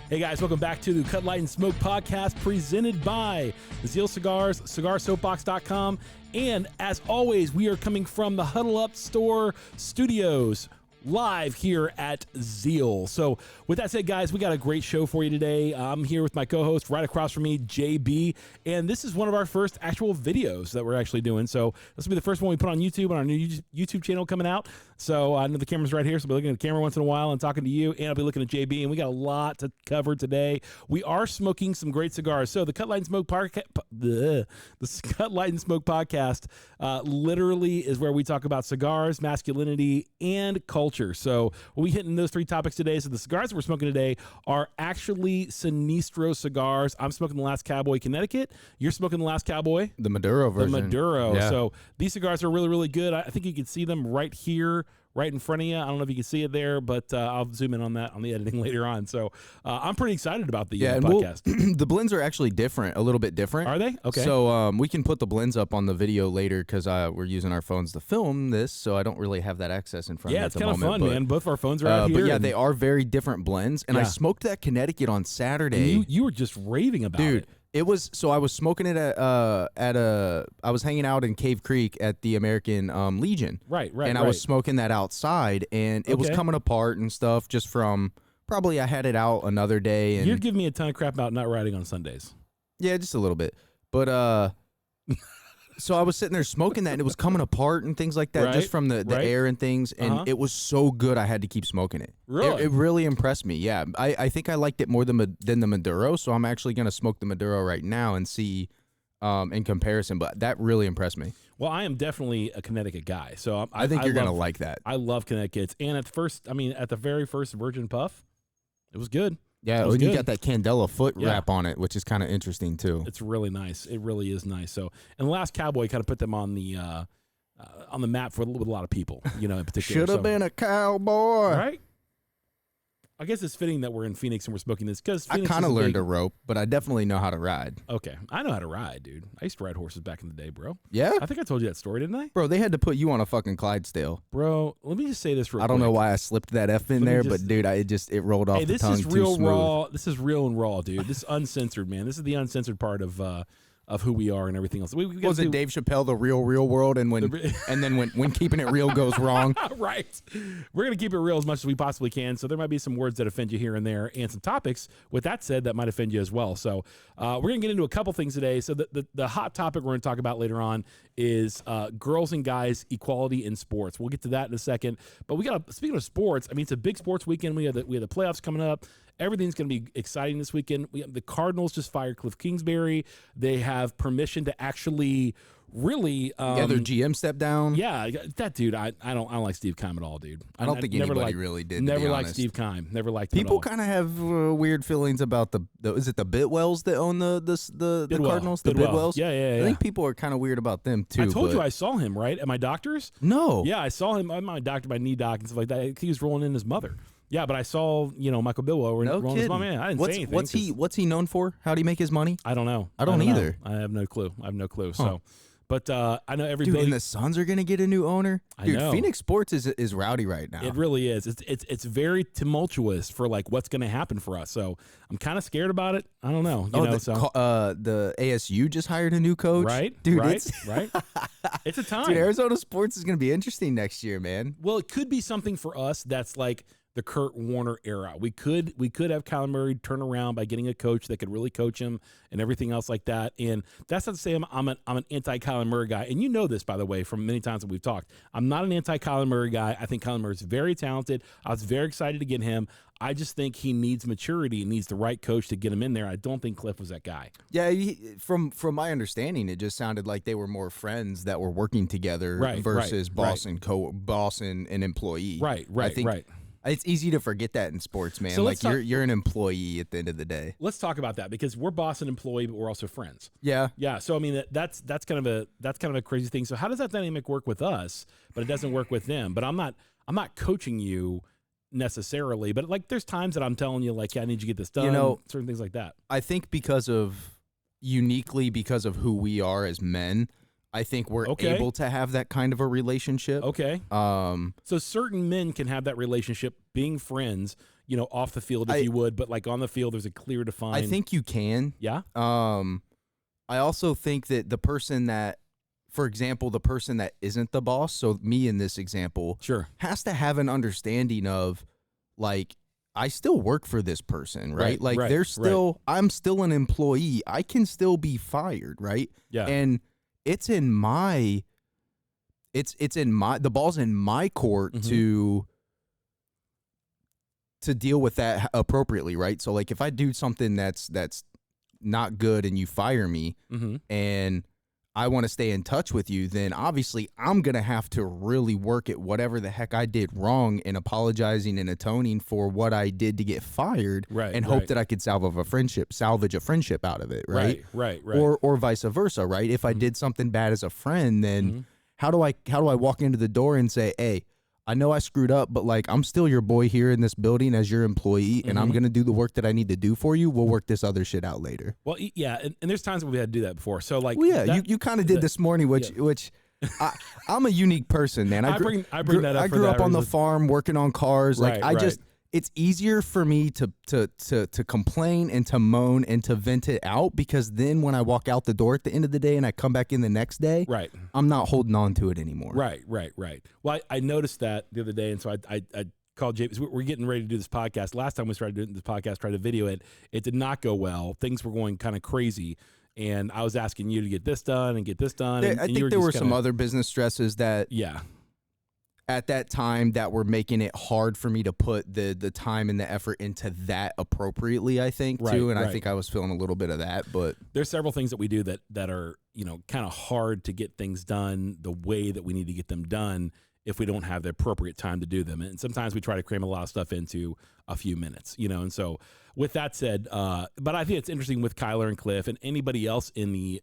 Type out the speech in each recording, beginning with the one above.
Hey guys, welcome back to the Cut Light and Smoke podcast presented by Zeal Cigars, cigarsoapbox.com. And as always, we are coming from the Huddle Up Store studios live here at Zeal. So with that said, guys, we got a great show for you today. I'm here with my co-host right across from me, JB, and this is one of our first actual videos that we're actually doing. So this will be the first one we put on YouTube, on our new YouTube channel coming out. So I know the camera's right here, so I'll be looking at the camera once in a while and talking to you, and I'll be looking at JB, and we got a lot to cover today. We are smoking some great cigars. So the Cut Light and Smoke Cut Light and Smoke podcast literally is where we talk about cigars, masculinity, and culture. So we'll be hitting those three topics today. So the cigars that we're smoking today are actually Sinistro cigars. I'm smoking the Last Cowboy Connecticut. You're smoking the Last Cowboy? The Maduro version. The Maduro. Yeah. So these cigars are really, really good. I think you can see them right here, right in front of you. I don't know if you can see it there, but I'll zoom in on that on the editing later on. So I'm pretty excited about the podcast. The blends are actually different, a little bit different. Are they? Okay. So we can put the blends up on the video later because we're using our phones to film this, so I don't really have that access in front of me at the moment. Yeah, it's kind of fun, man. Both of our phones are out here. But yeah, they are very different blends, and I smoked that Connecticut on Saturday. You were just raving about it. Dude. It was so I was smoking it I was hanging out in Cave Creek at the American Legion. Right. And I was smoking that outside, and it was coming apart and stuff just from probably I had it out another day. And you're giving me a ton of crap about not riding on Sundays. Yeah, just a little bit. But so I was sitting there smoking that, and it was coming apart and things like that, just from the air and things, and it was so good I had to keep smoking it. Really? It really impressed me, yeah. I think I liked it more than the Maduro, so I'm actually going to smoke the Maduro right now and see in comparison, but that really impressed me. Well, I am definitely a Connecticut guy, so I think you're going to like that. I love Connecticut's, and at the very first Virgin Puff, it was good. Yeah, you got that Candela foot wrap on it, which is kind of interesting too. It's really nice. It really is nice. So, and the Last Cowboy kind of put them on the map with a lot of people, in particular. Should have been a cowboy, right? I guess it's fitting that we're in Phoenix and we're smoking this because I kind of learned to rope, but I definitely know how to ride. Okay, I know how to ride, dude. I used to ride horses back in the day, bro. Yeah, I think I told you that story, didn't I? Bro, they had to put you on a fucking Clydesdale. Bro, let me just say this real quick. I don't know why I slipped that F in there, but dude, it rolled off the tongue too smooth. This is real raw. This is real and raw, dude. This is uncensored, man. This is the uncensored part of who we are and everything else. Was it Dave Chappelle, the real world, and when keeping it real goes wrong? Right. We're going to keep it real as much as we possibly can. So there might be some words that offend you here and there, and some topics, with that said, that might offend you as well. So we're going to get into a couple things today. So the hot topic we're going to talk about later on is girls and guys equality in sports. We'll get to that in a second. But speaking of sports, I mean, it's a big sports weekend. We have the playoffs coming up. Everything's going to be exciting this weekend. The Cardinals just fired Cliff Kingsbury. They have permission to actually really their GM stepped down. Yeah, that dude. I don't like Steve Keim at all, dude. I don't think anybody really did. Never liked Steve Keim. Never liked him. People kind of have weird feelings about the is it the Bidwells that own the Cardinals? The Bidwells. Yeah. I think people are kind of weird about them too. I told you I saw him right at my doctor's. No. Yeah, I saw him. I'm my doctor, my knee doc, and stuff like that. He was rolling in his mother. Yeah, but I saw, Michael Bidwell rolling his mom. Man, I didn't say anything. What's he known for? How do he make his money? I don't know. I don't either. I have no clue. Huh. So, but I know everybody. Dude, and the Suns are gonna get a new owner. Dude, I know. Phoenix sports is rowdy right now. It really is. It's very tumultuous for like what's gonna happen for us. So I'm kind of scared about it. I don't know. The ASU just hired a new coach. Right, dude. Right. It's a time. Dude, Arizona sports is gonna be interesting next year, man. Well, it could be something for us that's like the Kurt Warner era. We could have Kyler Murray turn around by getting a coach that could really coach him and everything else like that. And that's not to say I'm an anti-Kyler Murray guy. And you know this, by the way, from many times that we've talked. I'm not an anti-Kyler Murray guy. I think Kyler Murray is very talented. I was very excited to get him. I just think he needs maturity and needs the right coach to get him in there. I don't think Cliff was that guy. Yeah, from my understanding, it just sounded like they were more friends that were working together versus boss and employee. Right. It's easy to forget that in sports, man. So you're an employee at the end of the day. Let's talk about that because we're boss and employee, but we're also friends. Yeah. So I mean that's kind of a crazy thing. So how does that dynamic work with us, but it doesn't work with them? But I'm not coaching you necessarily, but like there's times that I'm telling you like, yeah, I need you to get this done. Certain things like that. I think because of who we are as men. I think we're able to have that kind of a relationship. Okay. So certain men can have that relationship being friends, off the field if you would, but like on the field, there's a clear defined. I think you can. Yeah. I also think that the person that, for example, the person that isn't the boss, so me in this example, sure, has to have an understanding of, like, I still work for this person, right? Like, I'm still an employee. I can still be fired, right? Yeah. And the ball's in my court to deal with that appropriately, right? So, like, if I do something that's not good and you fire me and I want to stay in touch with you, then obviously I'm going to have to really work at whatever the heck I did wrong and apologizing and atoning for what I did to get fired and hope that I could salvage a friendship out of it, right? Right. Or vice versa, right? If I did something bad as a friend, then how do I walk into the door and say, hey, I know I screwed up, but like I'm still your boy here in this building as your employee, and I'm gonna do the work that I need to do for you. We'll work this other shit out later. Well, yeah, and there's times when we had to do that before. So like, well, yeah, you kind of did this morning, which I'm a unique person, man. I bring that up. I grew up on the farm working on cars. Like it's easier for me to complain and to moan and to vent it out, because then when I walk out the door at the end of the day and I come back in the next day, I'm not holding on to it anymore. Right. Well, I noticed that the other day, and so I called James. We're getting ready to do this podcast. Last time we started doing this podcast, tried to video it. It did not go well. Things were going kind of crazy. And I was asking you to get this done and get this done. I think there were some other business stresses that at that time that were making it hard for me to put the time and the effort into that appropriately, I think, too. And I think I was feeling a little bit of that. But there's several things that we do that are, kind of hard to get things done the way that we need to get them done if we don't have the appropriate time to do them. And sometimes we try to cram a lot of stuff into a few minutes, and so with that said, but I think it's interesting with Kyler and Cliff and anybody else in the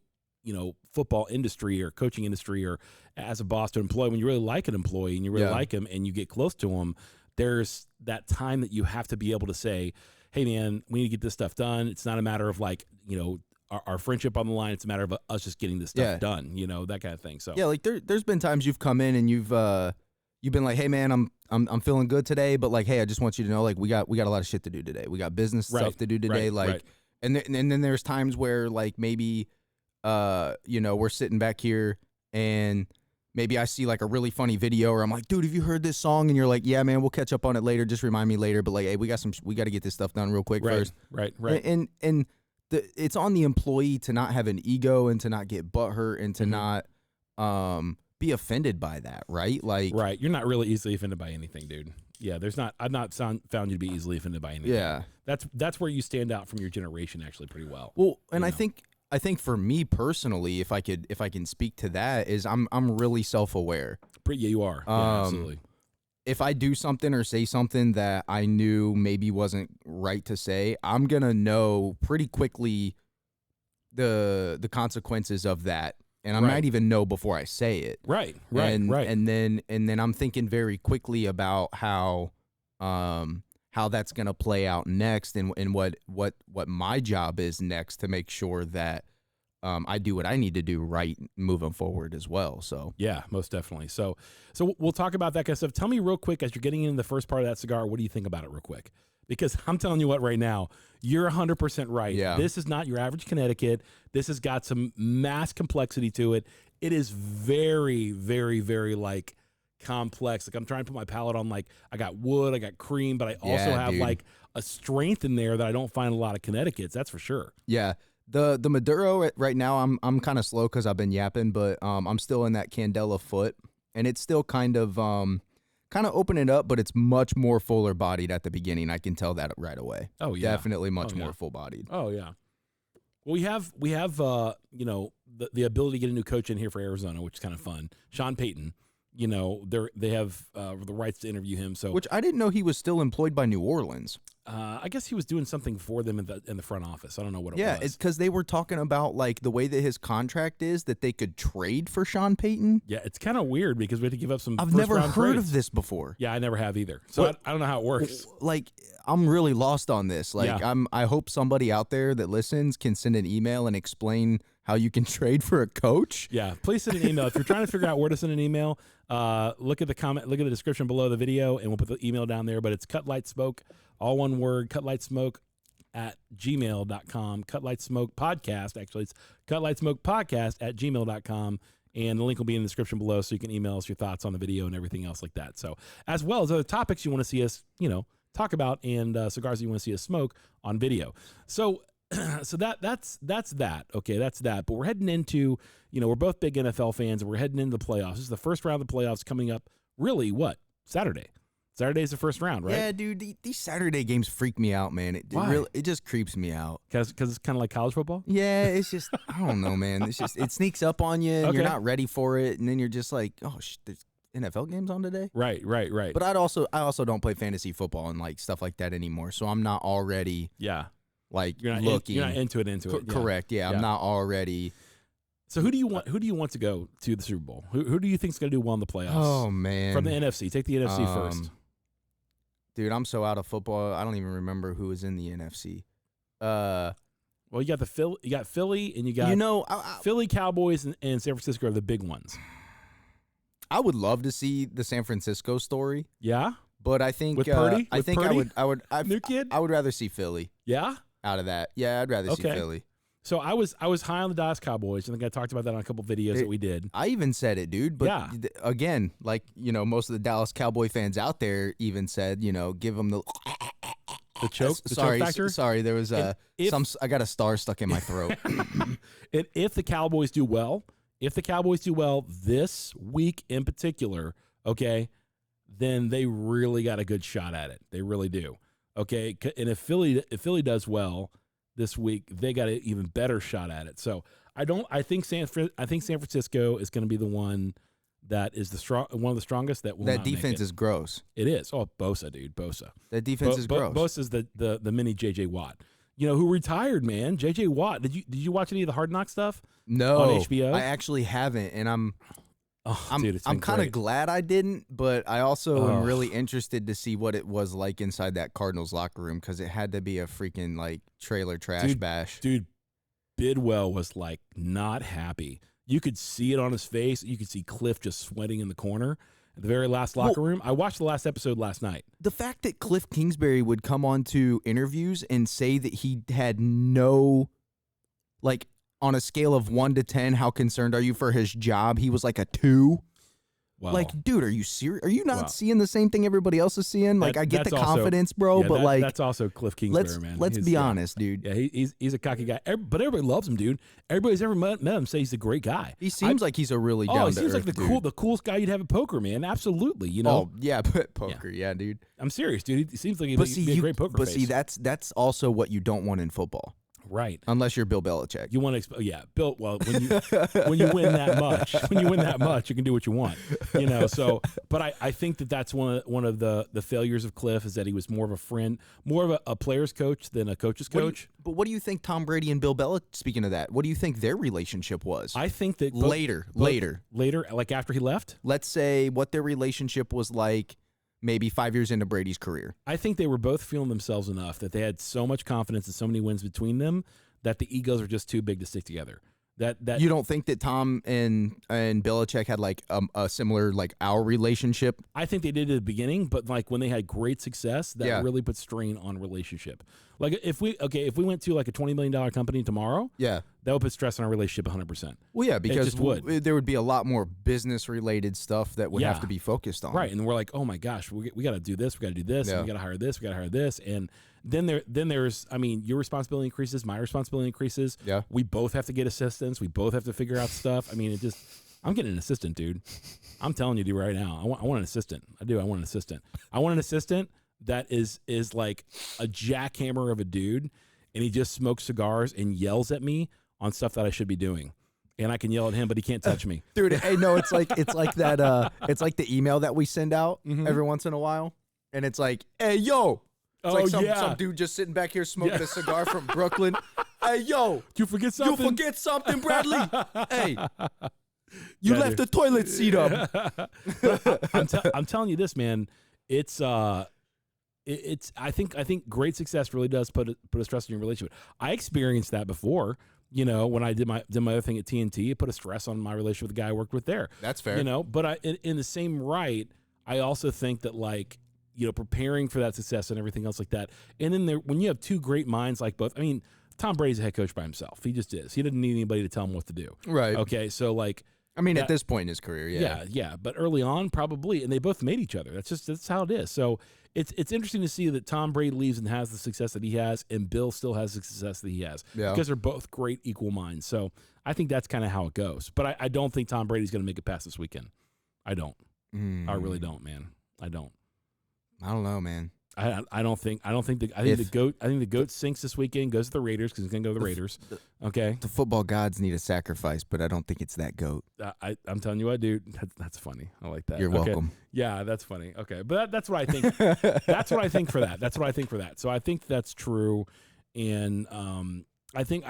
football industry or coaching industry or as a boss to employee, when you really like an employee and you really like him and you get close to him, there's that time that you have to be able to say, hey man, we need to get this stuff done. It's not a matter of like, our friendship on the line. It's a matter of us just getting this stuff done, that kind of thing. So yeah, like there's been times you've come in and you've been like, hey man, I'm feeling good today, but like, hey, I just want you to know, like, we got a lot of shit to do today. We got business stuff to do today. And then there's times where like maybe we're sitting back here and maybe I see like a really funny video or I'm like, dude, have you heard this song? And you're like, yeah, man, we'll catch up on it later. Just remind me later. But like, hey, we got to get this stuff done real quick first. Right. And it's on the employee to not have an ego and to not get butthurt and to not be offended by that, right? Like, right. You're not really easily offended by anything, dude. Yeah, I've not found you to be easily offended by anything. Yeah. That's where you stand out from your generation actually pretty well. Well, and I think for me personally, if I can speak to that, is I'm really self-aware. Yeah, you are. Yeah, absolutely. If I do something or say something that I knew maybe wasn't right to say, I'm gonna know pretty quickly the consequences of that, and I might even know before I say it. Right. And then I'm thinking very quickly about how that's gonna play out next, and what my job is next to make sure that I do what I need to do right moving forward as well. So yeah, most definitely. So we'll talk about that kind of stuff. Tell me real quick, as you're getting into the first part of that cigar, what do you think about it real quick? Because I'm telling you what, right now, you're 100% right. Yeah. This is not your average Connecticut. This has got some mass complexity to it. It is very, very, very like complex. Like I'm trying to put my palate on, like I got wood, I got cream, but I also have like a strength in there that I don't find a lot of Connecticut's. That's for sure. Yeah. The Maduro right now, I'm kind of slow because I've been yapping, but I'm still in that Candela foot, and it's still kind of opening up, but it's much more fuller bodied at the beginning. I can tell that right away. Oh yeah, definitely much more full bodied. Oh yeah. Well, we have the ability to get a new coach in here for Arizona, which is kind of fun. Sean Payton. They have the rights to interview him. So, which I didn't know he was still employed by New Orleans. I guess he was doing something for them in the front office. I don't know what it was. Yeah, it's because they were talking about like the way that his contract is, that they could trade for Sean Payton. Yeah, it's kind of weird because we had to give up some. I've never heard trades of this before. Yeah, I never have either. So I don't know how it works. Like, I'm really lost on this. Like, I hope somebody out there that listens can send an email and explain how you can trade for a coach? Yeah, please send an email. If you're trying to figure out where to send an email, look at the description below the video, and we'll put the email down there. But it's cutlightsmoke, all one word, cutlightsmoke@gmail.com. Cutlightsmoke podcast, actually, it's cutlightsmokepodcast@gmail.com. And the link will be in the description below, so you can email us your thoughts on the video and everything else like that. So, as well as other topics you want to see us, talk about, and cigars you want to see us smoke on video. So that's that. Okay, that's that. But we're heading into, we're both big NFL fans, and we're heading into the playoffs. This is the first round of the playoffs coming up. Really, what? Saturday. Saturday's the first round, right? Yeah, dude. These Saturday games freak me out, man. It just creeps me out. Because it's kind of like college football. Yeah, it's just I don't know, man. It's just it sneaks up on you, and you're not ready for it, and then you're just like, oh, there's NFL games on today. Right. But I also don't play fantasy football and like stuff like that anymore, so I'm not already like you're not looking. You're not into it. Correct. Yeah, I'm not already. So who do you want to go to the Super Bowl? Who do you think's going to do well in the playoffs? Oh man, from the NFC. Take the NFC first. Dude, I'm so out of football. I don't even remember who was in the NFC. Well, you got Philly, and you got Philly, Cowboys, and San Francisco are the big ones. I would love to see the San Francisco story. Yeah, but I think with Purdy, I would new kid. I would rather see Philly. Yeah, out of that. Yeah, I'd rather see Philly. So I was high on the Dallas Cowboys. I think I talked about that on a couple videos that we did. I even said it, dude. But again, like, most of the Dallas Cowboy fans out there even said, give them the choke. Choke factor. Sorry, there was I got a star stuck in my throat. And if the Cowboys do well this week in particular, okay, then they really got a good shot at it. They really do. Okay, and if Philly does well this week, they got an even better shot at it. So I think San Francisco is going to be the one that is one of the strongest that will. That not defense make it. Is gross. It is. Oh, Bosa, dude, Bosa. That defense is gross. Bosa's the mini JJ Watt. Who retired, man? JJ Watt. Did you watch any of the Hard Knock stuff? No, on HBO. I actually haven't, and I'm kind of great. glad I didn't, but I also am really interested to see what it was like inside that Cardinals locker room, because it had to be a freaking like trailer trash bash. Dude, Bidwell was like not happy. You could see it on his face. You could see Cliff just sweating in the corner at the very last locker room. I watched the last episode last night. The fact that Cliff Kingsbury would come on to interviews and say that he had no, like, on a scale of 1 to 10, how concerned are you for his job? He was like a 2. Wow. Like, dude, are you serious? Are you not seeing the same thing everybody else is seeing? Like, I get the confidence, bro, but like, that's also Cliff Kingsbury, man. Let's be honest, dude. Yeah, he's a cocky guy, but everybody loves him, dude. Everybody's ever met him say he's a great guy. He seems like he's a really down to earth, he seems like the coolest guy you'd have at poker, man. Absolutely, Oh yeah, but poker, yeah, dude. I'm serious, dude. He seems like he'd be a great poker face. But see, that's also what you don't want in football. Right. Unless you're Bill Belichick. You want to Bill, well, when you win that much, you can do what you want. So but I think that's one of the failures of Cliff is that he was more of a friend, more of a player's coach than a coach's coach. But what do you think Tom Brady and Bill Belichick, speaking of that, what do you think their relationship was? I think that later, like after he left? Let's say what their relationship was like maybe 5 years into Brady's career. I think they were both feeling themselves enough that they had so much confidence and so many wins between them that the egos are just too big to stick together. That you don't think that Tom and Belichick had like a similar like our relationship? I think they did at the beginning, but like when they had great success, that really put strain on relationship. Like if we went to like a $20 million company tomorrow, that would put stress on our relationship 100%. Well, yeah, because there would be a lot more business related stuff that would have to be focused on. Right, and we're like, oh my gosh, we got to do this, we got to do this, and we got to hire this, we got to hire this, and then there's, I mean, your responsibility increases, my responsibility increases. Yeah, we both have to get assistants, we both have to figure out stuff. I mean, I'm getting an assistant, dude. I'm telling you, dude, right now, I want an assistant. I do. I want an assistant. I want an assistant that is like a jackhammer of a dude, and he just smokes cigars and yells at me on stuff that I should be doing. And I can yell at him, but he can't touch me. Dude, hey, no, it's like that it's like the email that we send out every once in a while. And it's like, hey, yo. It's some dude just sitting back here smoking a cigar from Brooklyn. Hey, yo. You forget something? You forget something, Bradley? Hey. You left the toilet seat up. I'm telling you this, man. It's I think great success really does put a stress on your relationship. I experienced that before. You know, when I did my other thing at TNT, it put a stress on my relationship with the guy I worked with there. That's fair. You know, but in the same right, I also think that, like, you know, preparing for that success and everything else like that. And then when you have two great minds like both, I mean, Tom Brady's a head coach by himself. He just is. He didn't need anybody to tell him what to do. Right. Okay. So, like, I mean, at this point in his career, yeah. Yeah. But early on, probably, and they both made each other. That's how it is. So it's interesting to see that Tom Brady leaves and has the success that he has, and Bill still has the success that he has. Yeah. Because they're both great equal minds. So I think that's kind of how it goes. But I don't think Tom Brady's going to make it past this weekend. I don't. I really don't, man. I don't. I don't know, man. I think the goat sinks this weekend, goes to the Raiders because he's gonna go to the Raiders. Okay, the football gods need a sacrifice, but I don't think it's that goat. I'm telling you what, dude. That's funny. I like that. You're welcome. Yeah, that's funny. Okay, but that's what I think. That's what I think for that. That's what I think for that. So I think that's true, and I think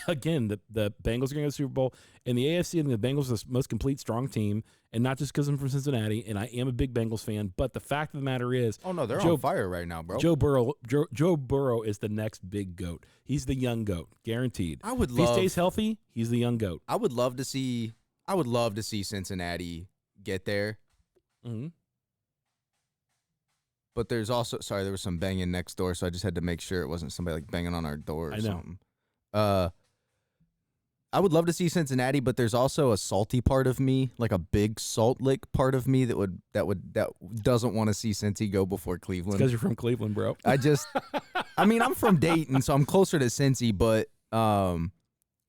again the Bengals are going to go to the Super Bowl. In the AFC, and the Bengals are the most complete, strong team, and not just because I'm from Cincinnati, and I am a big Bengals fan. But the fact of the matter is, oh no, they're on fire right now, bro. Joe Burrow is the next big goat. He's the young goat, guaranteed. If he stays healthy, he's the young goat. I would love to see Cincinnati get there. Mm-hmm. But there's also there was some banging next door, so I just had to make sure it wasn't somebody like banging on our door or something. I would love to see Cincinnati, but there's also a salty part of me, like a big salt lick part of me that doesn't want to see Cincy go before Cleveland. Because you're from Cleveland, bro. I mean, I'm from Dayton, so I'm closer to Cincy, but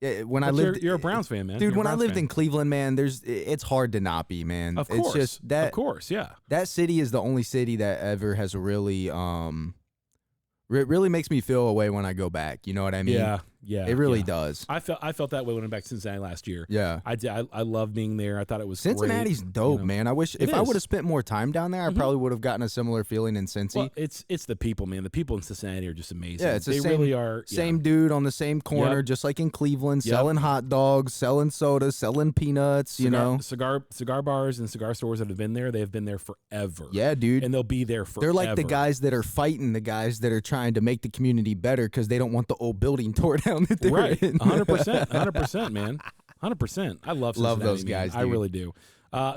you're a Browns fan, man. Dude, when I lived in Cleveland, man, it's hard to not be, man. Of course. It's just that. Of course, yeah. That city is the only city that ever has really it really makes me feel a way when I go back. You know what I mean? Yeah. It really does. I felt that way when I went back to Cincinnati last year. Yeah. I did. I love being there. I thought it was Cincinnati's great, dope, man. I wish if I would have spent more time down there, I probably would have gotten a similar feeling in Cincy. Well, it's the people, man. The people in Cincinnati are just amazing. Yeah, they really are. Same dude on the same corner, just like in Cleveland, selling hot dogs, selling sodas, selling peanuts, you know. Cigar bars and cigar stores that have been there, they have been there forever. Yeah, dude. And they'll be there forever. They're like the guys that are fighting the guys that are trying to make the community better because they don't want the old building tore down that they're in. 100%, man. 100%. I love those guys, dude. I really do.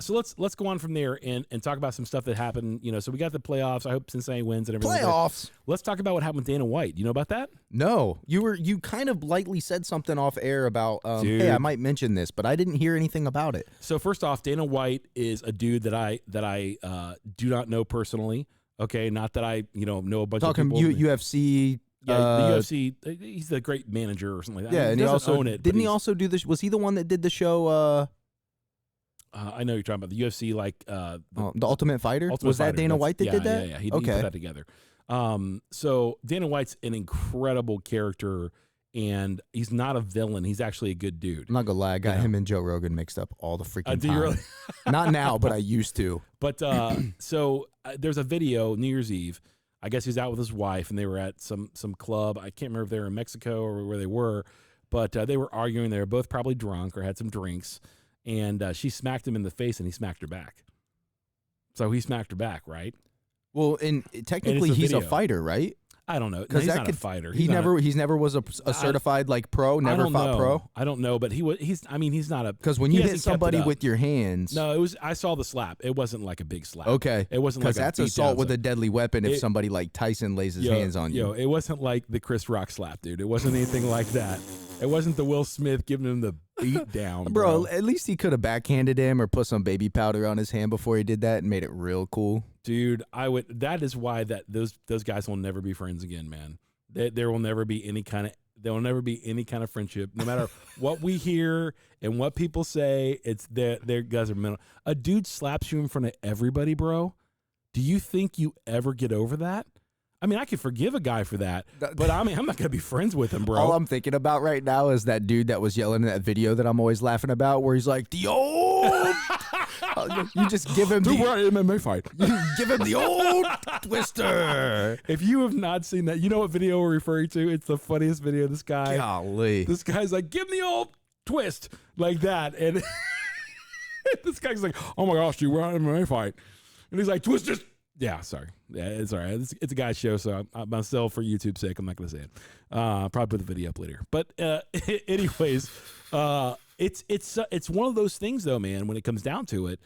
So let's go on from there and talk about some stuff that happened. You know, so we got the playoffs. I hope Cincinnati wins and everything. Playoffs. Let's talk about what happened with Dana White. You know about that? No. You kind of lightly said something off air about hey, I might mention this, but I didn't hear anything about it. So first off, Dana White is a dude that I do not know personally. Okay, not that I know a bunch of people. UFC. Yeah, the UFC. He's the great manager or something like that. Yeah, and he also own it. Didn't he also do this? Was he the one that did the show? I know you're talking about the UFC, like the Ultimate Fighter. Was that Dana White that did that? Yeah. He put that together. So Dana White's an incredible character, and he's not a villain. He's actually a good dude. I'm not gonna lie, I got him and Joe Rogan mixed up all the freaking time. Really? Not now, but I used to. But so there's a video New Year's Eve. I guess he was out with his wife, and they were at some club. I can't remember if they were in Mexico or where they were, but they were arguing. They were both probably drunk or had some drinks, and she smacked him in the face, and he smacked her back. So he smacked her back, right? Well, and technically he's a fighter, right? I don't know. Because he's not a fighter. He never was a certified like pro. Never fought pro. I don't know, but he's not a. Because when you hit somebody with your hands, no, it was. I saw the slap. It wasn't like a big slap. Okay, it wasn't like that's assault with a deadly weapon. If somebody like Tyson lays his hands on you, it wasn't like the Chris Rock slap, dude. It wasn't anything like that. It wasn't the Will Smith giving him the beat down, bro. At least he could have backhanded him or put some baby powder on his hand before he did that and made it real cool. Dude, I would. That is why those guys will never be friends again, man. There will never be any kind of friendship, no matter what we hear and what people say. It's their guys are mental. A dude slaps you in front of everybody, bro. Do you think you ever get over that? I mean, I could forgive a guy for that, but I mean, I'm not gonna be friends with him, bro. All I'm thinking about right now is that dude that was yelling in that video that I'm always laughing about, where he's like, "The old." You just give him the MMA fight. You give him the old twister. If you have not seen that, you know what video we're referring to? It's the funniest video. This guy, golly, this guy's like, "Give him the old twist," like that, and this guy's like, "Oh my gosh, dude, we're on an MMA fight," and he's like, "Twist just." Yeah, sorry. Yeah, it's all right. It's a guy's show, so myself, for YouTube's sake, I'm not going to say it. Probably put the video up later. But anyways, it's one of those things, though, man. When it comes down to it,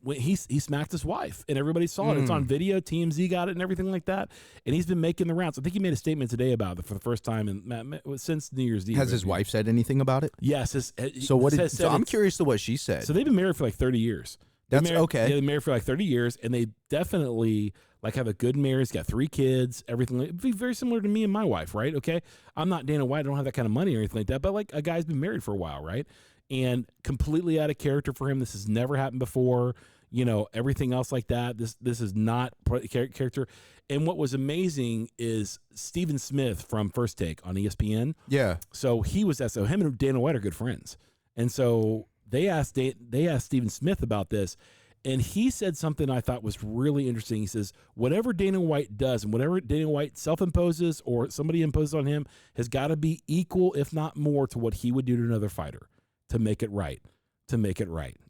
when he smacked his wife, and everybody saw it. It's on video. TMZ got it, and everything like that. And he's been making the rounds. I think he made a statement today about it for the first time since New Year's Eve. Has his wife said anything about it? Yes. So I'm curious to what she said. So they've been married for like 30 years. That's okay. Yeah, they're married for like 30 years, and they definitely like have a good marriage. Got 3 kids, everything. It'd be very similar to me and my wife, right? Okay, I'm not Dana White. I don't have that kind of money or anything like that. But like a guy's been married for a while, right? And completely out of character for him. This has never happened before. You know, everything else like that. This is not character. And what was amazing is Stephen Smith from First Take on ESPN. Yeah. So he was that. So him and Dana White are good friends, and so. They asked Stephen Smith about this, and he said something I thought was really interesting. He says, whatever Dana White does and whatever Dana White self-imposes or somebody imposes on him has got to be equal, if not more, to what he would do to another fighter to make it right.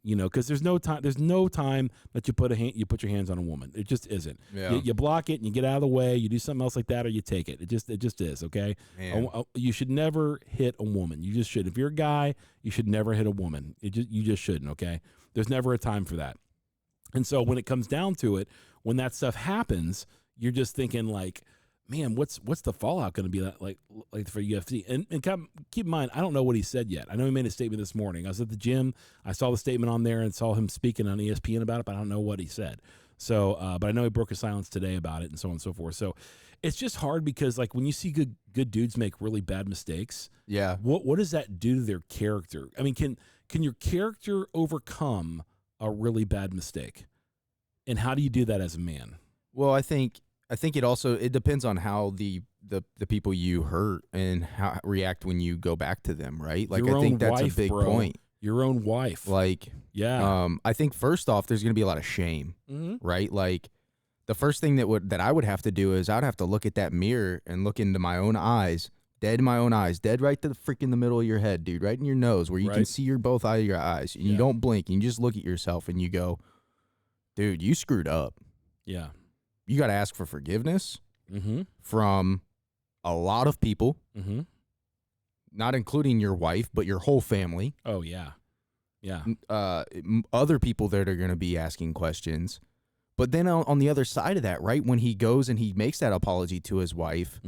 You know, because there's no time that you put your hands on a woman. It just isn't. Yeah. You block it and you get out of the way. You do something else like that, or you take it. It just is. Okay. You should never hit a woman. You just should. If you're a guy, you should never hit a woman. You just shouldn't. Okay. There's never a time for that. And so when it comes down to it, when that stuff happens, you're just thinking like, man, what's the fallout going to be like for UFC? And keep in mind, I don't know what he said yet. I know he made a statement this morning. I was at the gym. I saw the statement on there and saw him speaking on ESPN about it, but I don't know what he said. So, but I know he broke his silence today about it and so on and so forth. So it's just hard because like when you see good dudes make really bad mistakes, yeah, what does that do to their character? I mean, can your character overcome a really bad mistake? And how do you do that as a man? Well, I think it depends on how the people you hurt and how react when you go back to them, right? Like I think that's a big point. Your own wife. Like, yeah. I think first off, there's going to be a lot of shame, right? Like the first thing that I would have to do is I'd have to look at that mirror and look into my own eyes, dead right to the freaking the middle of your head, dude, right in your nose where you can see both eye of your eyes and you don't blink and you just look at yourself and you go, dude, you screwed up. Yeah. You got to ask for forgiveness from a lot of people, not including your wife, but your whole family. Oh, yeah. Yeah. Other people that are going to be asking questions. But then on the other side of that, right, when he goes and he makes that apology to his wife,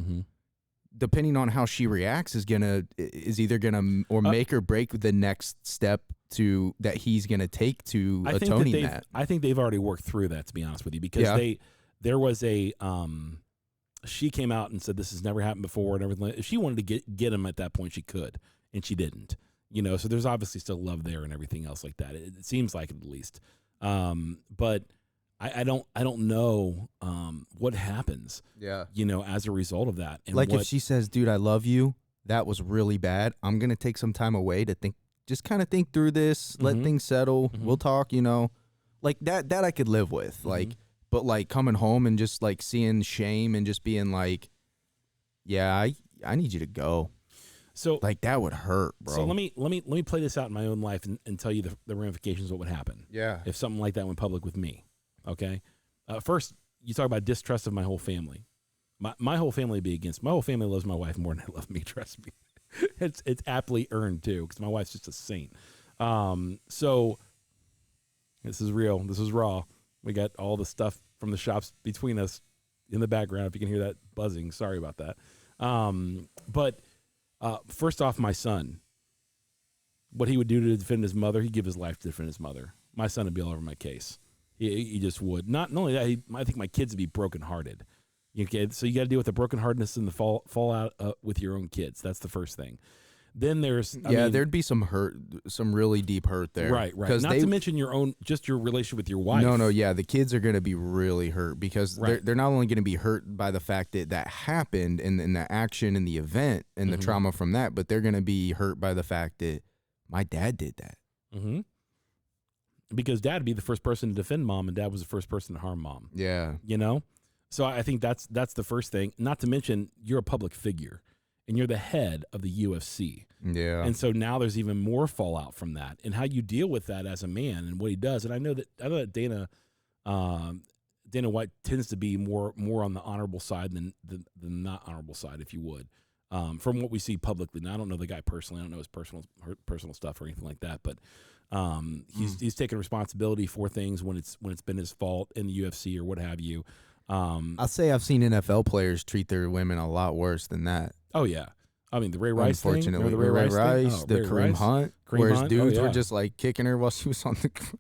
depending on how she reacts is either going to or make or break the next step that he's going to take to atoning that. I think they've already worked through that, to be honest with you, because there was a she came out and said this has never happened before and everything. If she wanted to get him at that point, she could, and she didn't. You know, so there's obviously still love there and everything else like that. It seems like it at least. But I don't know what happens. Yeah. You know, as a result of that. And like if she says, "Dude, I love you. That was really bad. I'm gonna take some time away to think. Just kind of think through this. Let things settle. We'll talk. You know, like that I could live with. Like." But like coming home and just like seeing shame and just being like, yeah, I need you to go. So like that would hurt, bro. So let me play this out in my own life and tell you the ramifications of what would happen. Yeah. If something like that went public with me. Okay. First, you talk about distrust of my whole family. My whole family would be against. My whole family loves my wife more than they love me. Trust me. It's aptly earned too, because my wife's just a saint. So this is real. This is raw. We got all the stuff from the shops between us in the background. If you can hear that buzzing, sorry about that. But first off, my son, what he would do to defend his mother, he'd give his life to defend his mother. My son would be all over my case. He just would. Not only that, I think my kids would be brokenhearted. So you got to deal with the brokenheartedness and the fallout with your own kids. That's the first thing. Then there's there'd be some hurt, some really deep hurt there. Right. Not to mention your relationship with your wife. No, yeah, the kids are going to be really hurt because they're not only going to be hurt by the fact that happened and the action and the event and the trauma from that, but they're going to be hurt by the fact that my dad did that. Because dad would be the first person to defend mom, and dad was the first person to harm mom. Yeah, you know. So I think that's the first thing. Not to mention you're a public figure. And you're the head of the UFC. Yeah. And so now there's even more fallout from that and how you deal with that as a man and what he does. And I know that Dana Dana White tends to be more on the honorable side than the not honorable side, if you would. From what we see publicly. Now, I don't know the guy personally. I don't know his personal stuff or anything like that. But he's taken responsibility for things when it's been his fault in the UFC or what have you. I'll say I've seen NFL players treat their women a lot worse than that. Oh yeah, I mean the Ray Rice thing. Unfortunately, The Ray Rice, thing? the Ray Kareem Rice? Hunt, Kareem whereas Hunt? dudes Oh, yeah. were just like kicking her while she was on the ground.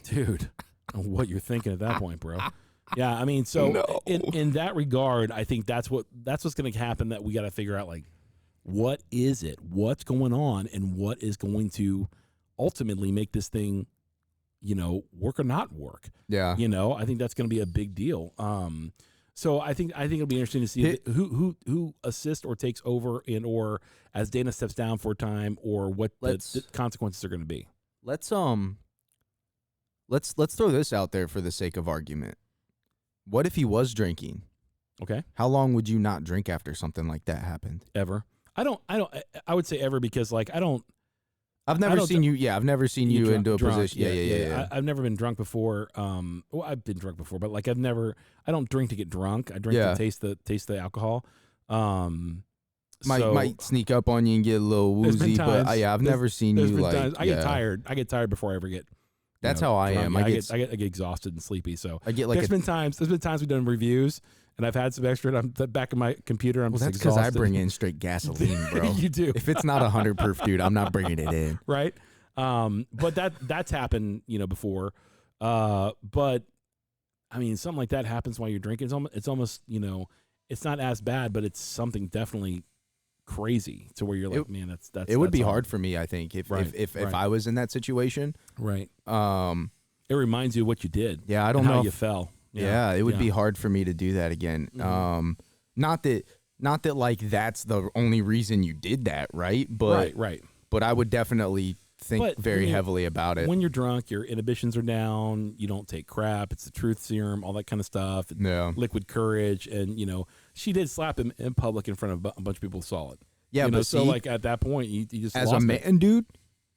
Dude, what you're thinking at that point, bro? Yeah, I mean, so No. in that regard, I think that's what's going to happen. That we got to figure out, like, what is it? What's going on, and what is going to ultimately make this thing, work or not work? Yeah. I think that's going to be a big deal. So I think it'll be interesting to see who assists or takes over, and or as Dana steps down for a time, or what the consequences are going to be. Let's throw this out there for the sake of argument. What if he was drinking? Okay. How long would you not drink after something like that happened? Ever? I would say ever, because like I've never seen you into a drunk. position. Yeah. I've never been drunk before. Well, I've been drunk before, but like I don't drink to get drunk. I drink to taste the alcohol. Might sneak up on you and get a little woozy, but I've never seen you like. Times, I get tired. I get tired before I ever get. That's how I am. I get exhausted and sleepy. So I get like there's been times we've done reviews and I've had some extra. And I'm the back of my computer. I'm just that's because I exhausted. bring in straight gasoline, bro. You do. If it's not 100 proof, dude, I'm not bringing it in. Right. But that's happened, before. But I mean, something like that happens while you're drinking. It's almost, it's not as bad, but it's something definitely crazy to where you're like, man, that's. It would be hard. hard for me, I think, if Right. I was in that situation. Right. It reminds you of what you did. Yeah, I don't and know how you fell. Yeah, it would be hard for me to do that again. Mm-hmm. Not that like that's the only reason you did that, right? But right. But I would definitely think very heavily about it. When you're drunk, your inhibitions are down. You don't take crap. It's the truth serum, all that kind of stuff. Yeah. Liquid courage, and she did slap him in public in front of a bunch of people who saw it. Yeah, but so like at that point, you just as lost a man, it. dude,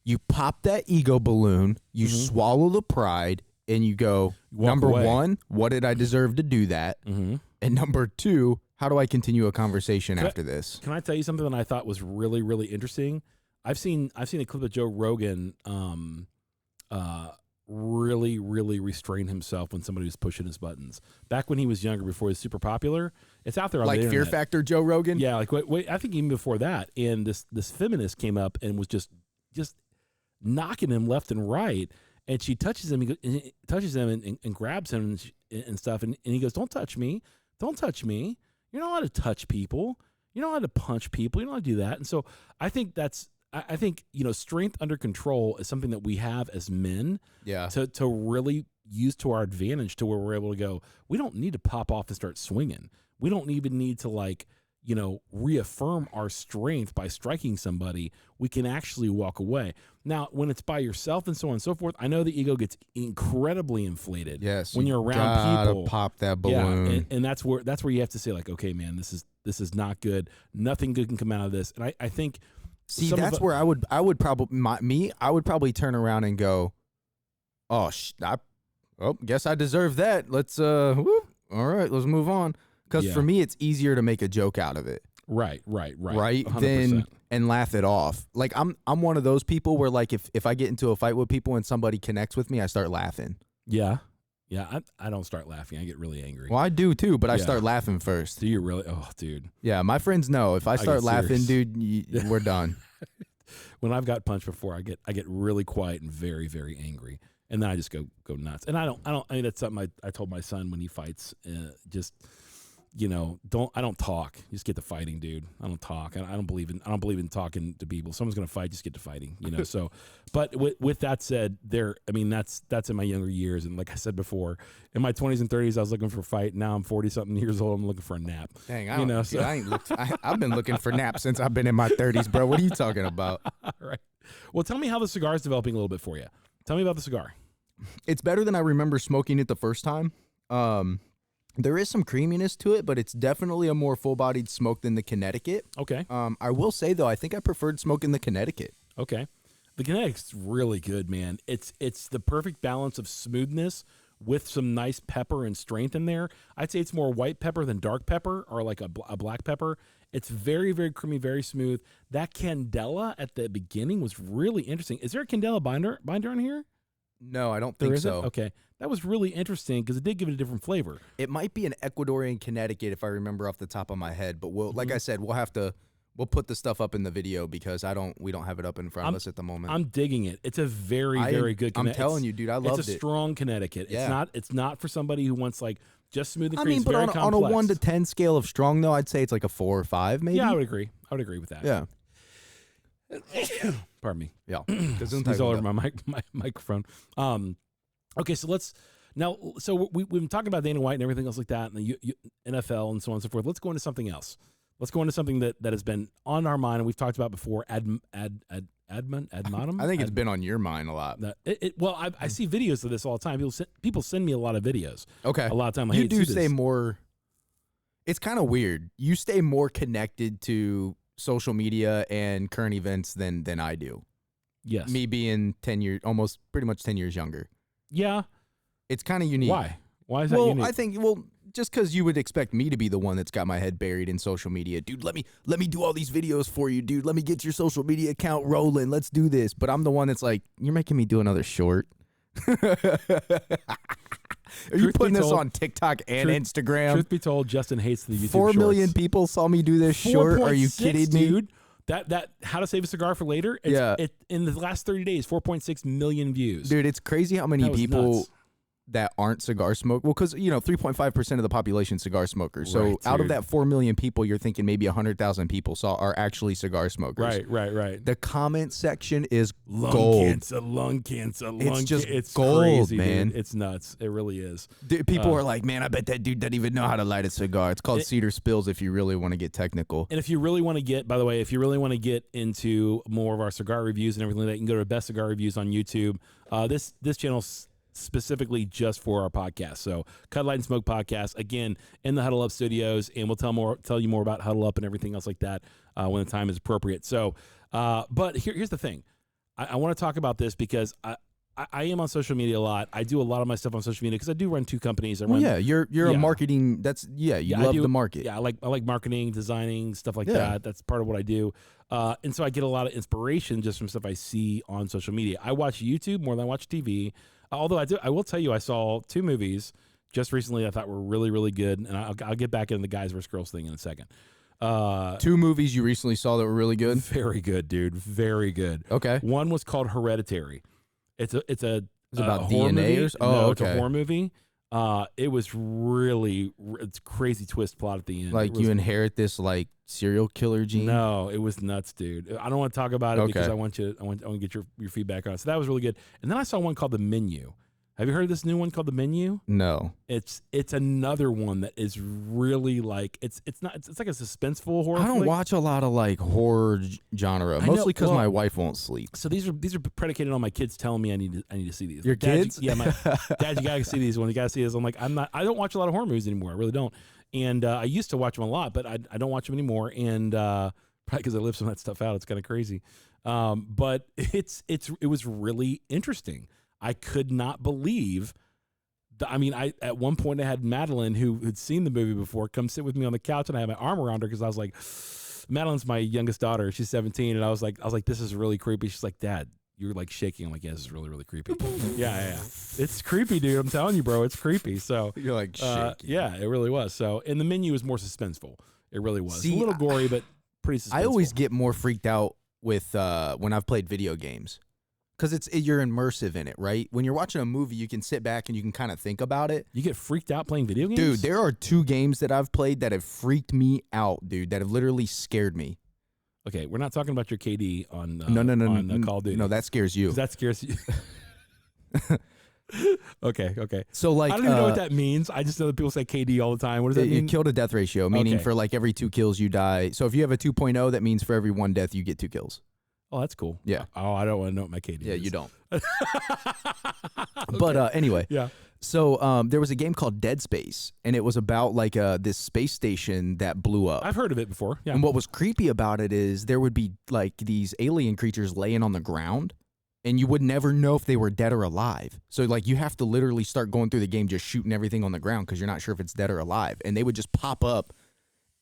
you pop that ego balloon, you swallow the pride, and you go, number away. one, what did I deserve to do that? Mm-hmm. And number two, how do I continue a conversation after this? Can I tell you something that I thought was really, really interesting? I've seen a clip of Joe Rogan really, really restrain himself when somebody was pushing his buttons. Back when he was younger, before he was super popular, it's out there on like the Fear internet. Factor Joe Rogan? Yeah, like wait, I think even before that. And this feminist came up and was just knocking him left and right. And she touches him, and grabs him and stuff. And he goes, "Don't touch me. Don't touch me. You're not allowed to touch people. You're not allowed to punch people. You're not allowed to do that." And so I think I think strength under control is something that we have as men. Yeah. To really use to our advantage, to where we're able to go, we don't need to pop off and start swinging. We don't even need to reaffirm our strength by striking somebody. We can actually walk away. Now, when it's by yourself and so on and so forth, I know the ego gets incredibly inflated. Yes. When you're around people, pop that balloon. Yeah, and that's where you have to say, like, okay, man, this is not good. Nothing good can come out of this. And I think. See, that's where I would probably turn around and go, oh, guess I deserve that. Let's all right, let's move on. Because for me, it's easier to make a joke out of it. Right. 100%. And laugh it off. Like I'm one of those people where like if I get into a fight with people and somebody connects with me, I start laughing. Yeah. I don't start laughing. I get really angry. Well, I do too, but I start laughing first. Do you really? Oh, dude. Yeah, my friends know if I start laughing, dude, we're done. When I've got punched before, I get really quiet and very, very angry, and then I just go nuts. And I mean, that's something I told my son when he fights. I don't talk. Just get to fighting, dude. I don't talk. I don't believe in talking to people. If someone's gonna fight, just get to fighting. So, but with that said, that's in my younger years, and like I said before, in my 20s and 30s, I was looking for a fight. Now I'm 40-something years old. I'm looking for a nap. Dang, I've been looking for naps since I've been in my 30s, bro. What are you talking about? All right. Well, tell me how the cigar is developing a little bit for you. Tell me about the cigar. It's better than I remember smoking it the first time. There is some creaminess to it, but it's definitely a more full-bodied smoke than the Connecticut. Okay. I will say, though, I think I preferred smoking the Connecticut. Okay. The Connecticut's really good, man. It's the perfect balance of smoothness with some nice pepper and strength in there. I'd say it's more white pepper than dark pepper, or like a black pepper. It's very, very creamy, very smooth. That candela at the beginning was really interesting. Is there a candela binder in here? No, I don't think so. Okay. That was really interesting because it did give it a different flavor. It might be an Ecuadorian Connecticut if I remember off the top of my head, but like I said, we'll put the stuff up in the video because we don't have it up in front of us at the moment. I'm digging it. It's a very, very good Connecticut. I'm telling you, dude, I loved it. It's a strong Connecticut. Yeah. It's not for somebody who wants like just smooth and creamy. I mean, but on a 1 to 10 scale of strong, though, I'd say it's like a 4 or 5, maybe. Yeah, I would agree. I would agree with that. Yeah. Pardon me. Yeah. It's all over my microphone. Okay, so we've been talking about Dana White and everything else like that, and the NFL and so on and so forth. Let's go into something else. Let's go into something that has been on our mind and we've talked about before. Ad modem. I think it's been on your mind a lot. I see videos of this all the time. People send me a lot of videos. Okay. A lot of time. Like, you hey, do stay more. It's kind of weird. You stay more connected to social media and current events than I do. Yes. Me being 10 years, almost pretty much 10 years younger. Yeah. It's kind of unique. Why? Why is that unique? I think, just because you would expect me to be the one that's got my head buried in social media. Dude, let me do all these videos for you, dude. Let me get your social media account rolling. Let's do this. But I'm the one that's like, you're making me do another short. Are you putting this on TikTok and Instagram? Truth be told, Justin hates the YouTube 4 million people saw me do this short. Are you kidding me? Dude. That How to Save a Cigar for Later, in the last 30 days, 4.6 million views. Dude, it's crazy how many people nuts. That aren't cigar smokers. Well, because, 3.5% of the population is cigar smokers. So Right, out of dude. that 4 million people, you're thinking maybe 100,000 people are actually cigar smokers. Right. The comment section is Lung gold. cancer. It's just it's gold, crazy, man. Dude. It's nuts. It really is. People are like, man, I bet that dude doesn't even know how to light a cigar. It's called cedar spills if you really want to get technical. And if you really want to get, by the way, into more of our cigar reviews and everything like that, you can go to Best Cigar Reviews on YouTube. This channel's specifically just for our podcast. So Cut Light and Smoke podcast, again, in the Huddle Up Studios, and we'll tell you more about Huddle Up and everything else like that when the time is appropriate. So, but here's the thing. I want to talk about this because I am on social media a lot. I do a lot of my stuff on social media because I do run 2 companies. You're a marketing. You love the market. Yeah, I like marketing, designing, stuff like that. That's part of what I do. And so I get a lot of inspiration just from stuff I see on social media. I watch YouTube more than I watch TV. Although I will tell you, I saw 2 movies just recently I thought were really, really good, and I'll get back into the guys versus girls thing in a second. 2 movies you recently saw that were really good? Very good, dude. Very good. Okay. One was called Hereditary. It's about DNA movie. or It's a horror movie. It was really it's crazy twist plot at the end. Like you inherit this like serial killer gene? No, it was nuts, dude. I don't want to talk about it because I want to get your feedback on it. So that was really good. And then I saw one called The Menu. Have you heard of this new one called The Menu? No. It's another one that is really like it's like a suspenseful horror. I don't flick. watch a lot of like horror genre, mostly because my wife won't sleep. So these are predicated on my kids telling me I need to see these. Your kids? Yeah, my dad, you gotta see these ones. You gotta see this. I'm like, I don't watch a lot of horror movies anymore. I really don't. And I used to watch them a lot, but I don't watch them anymore. And probably because I live some of that stuff out. It's kind of crazy. But it was really interesting. I could not believe. At one point I had Madeline, who had seen the movie before, come sit with me on the couch, and I had my arm around her because I was like, Madeline's my youngest daughter. She's 17, and I was like, this is really creepy. She's like, Dad, you're like shaking. I'm like, yeah, this is really, really creepy. yeah. It's creepy, dude. I'm telling you, bro, it's creepy. So you're like, shaking. Yeah, it really was. So, and the menu was more suspenseful. It really was. See, a little gory, but pretty suspenseful. I always get more freaked out with when I've played video games. Because you're immersive in it, right? When you're watching a movie, you can sit back and you can kind of think about it. You get freaked out playing video games? Dude, there are 2 games that I've played that have freaked me out, dude, that have literally scared me. Okay, we're not talking about your KD on no, Call of Duty. No, that scares you. That scares you. Okay. So like, I don't even know what that means. I just know that people say KD all the time. What does that mean? You killed a death ratio, meaning Okay. for like every 2 kills you die. So if you have a 2.0, that means for every 1 death you get 2 kills. Oh, that's cool. Yeah. Oh, I don't want to know what my KD is. Yeah, you don't. Okay. But anyway. Yeah. So there was a game called Dead Space, and it was about like this space station that blew up. I've heard of it before. Yeah. And what was creepy about it is there would be like these alien creatures laying on the ground. and you would never know if they were dead or alive. So like you have to literally start going through the game just shooting everything on the ground because you're not sure if it's dead or alive. And they would just pop up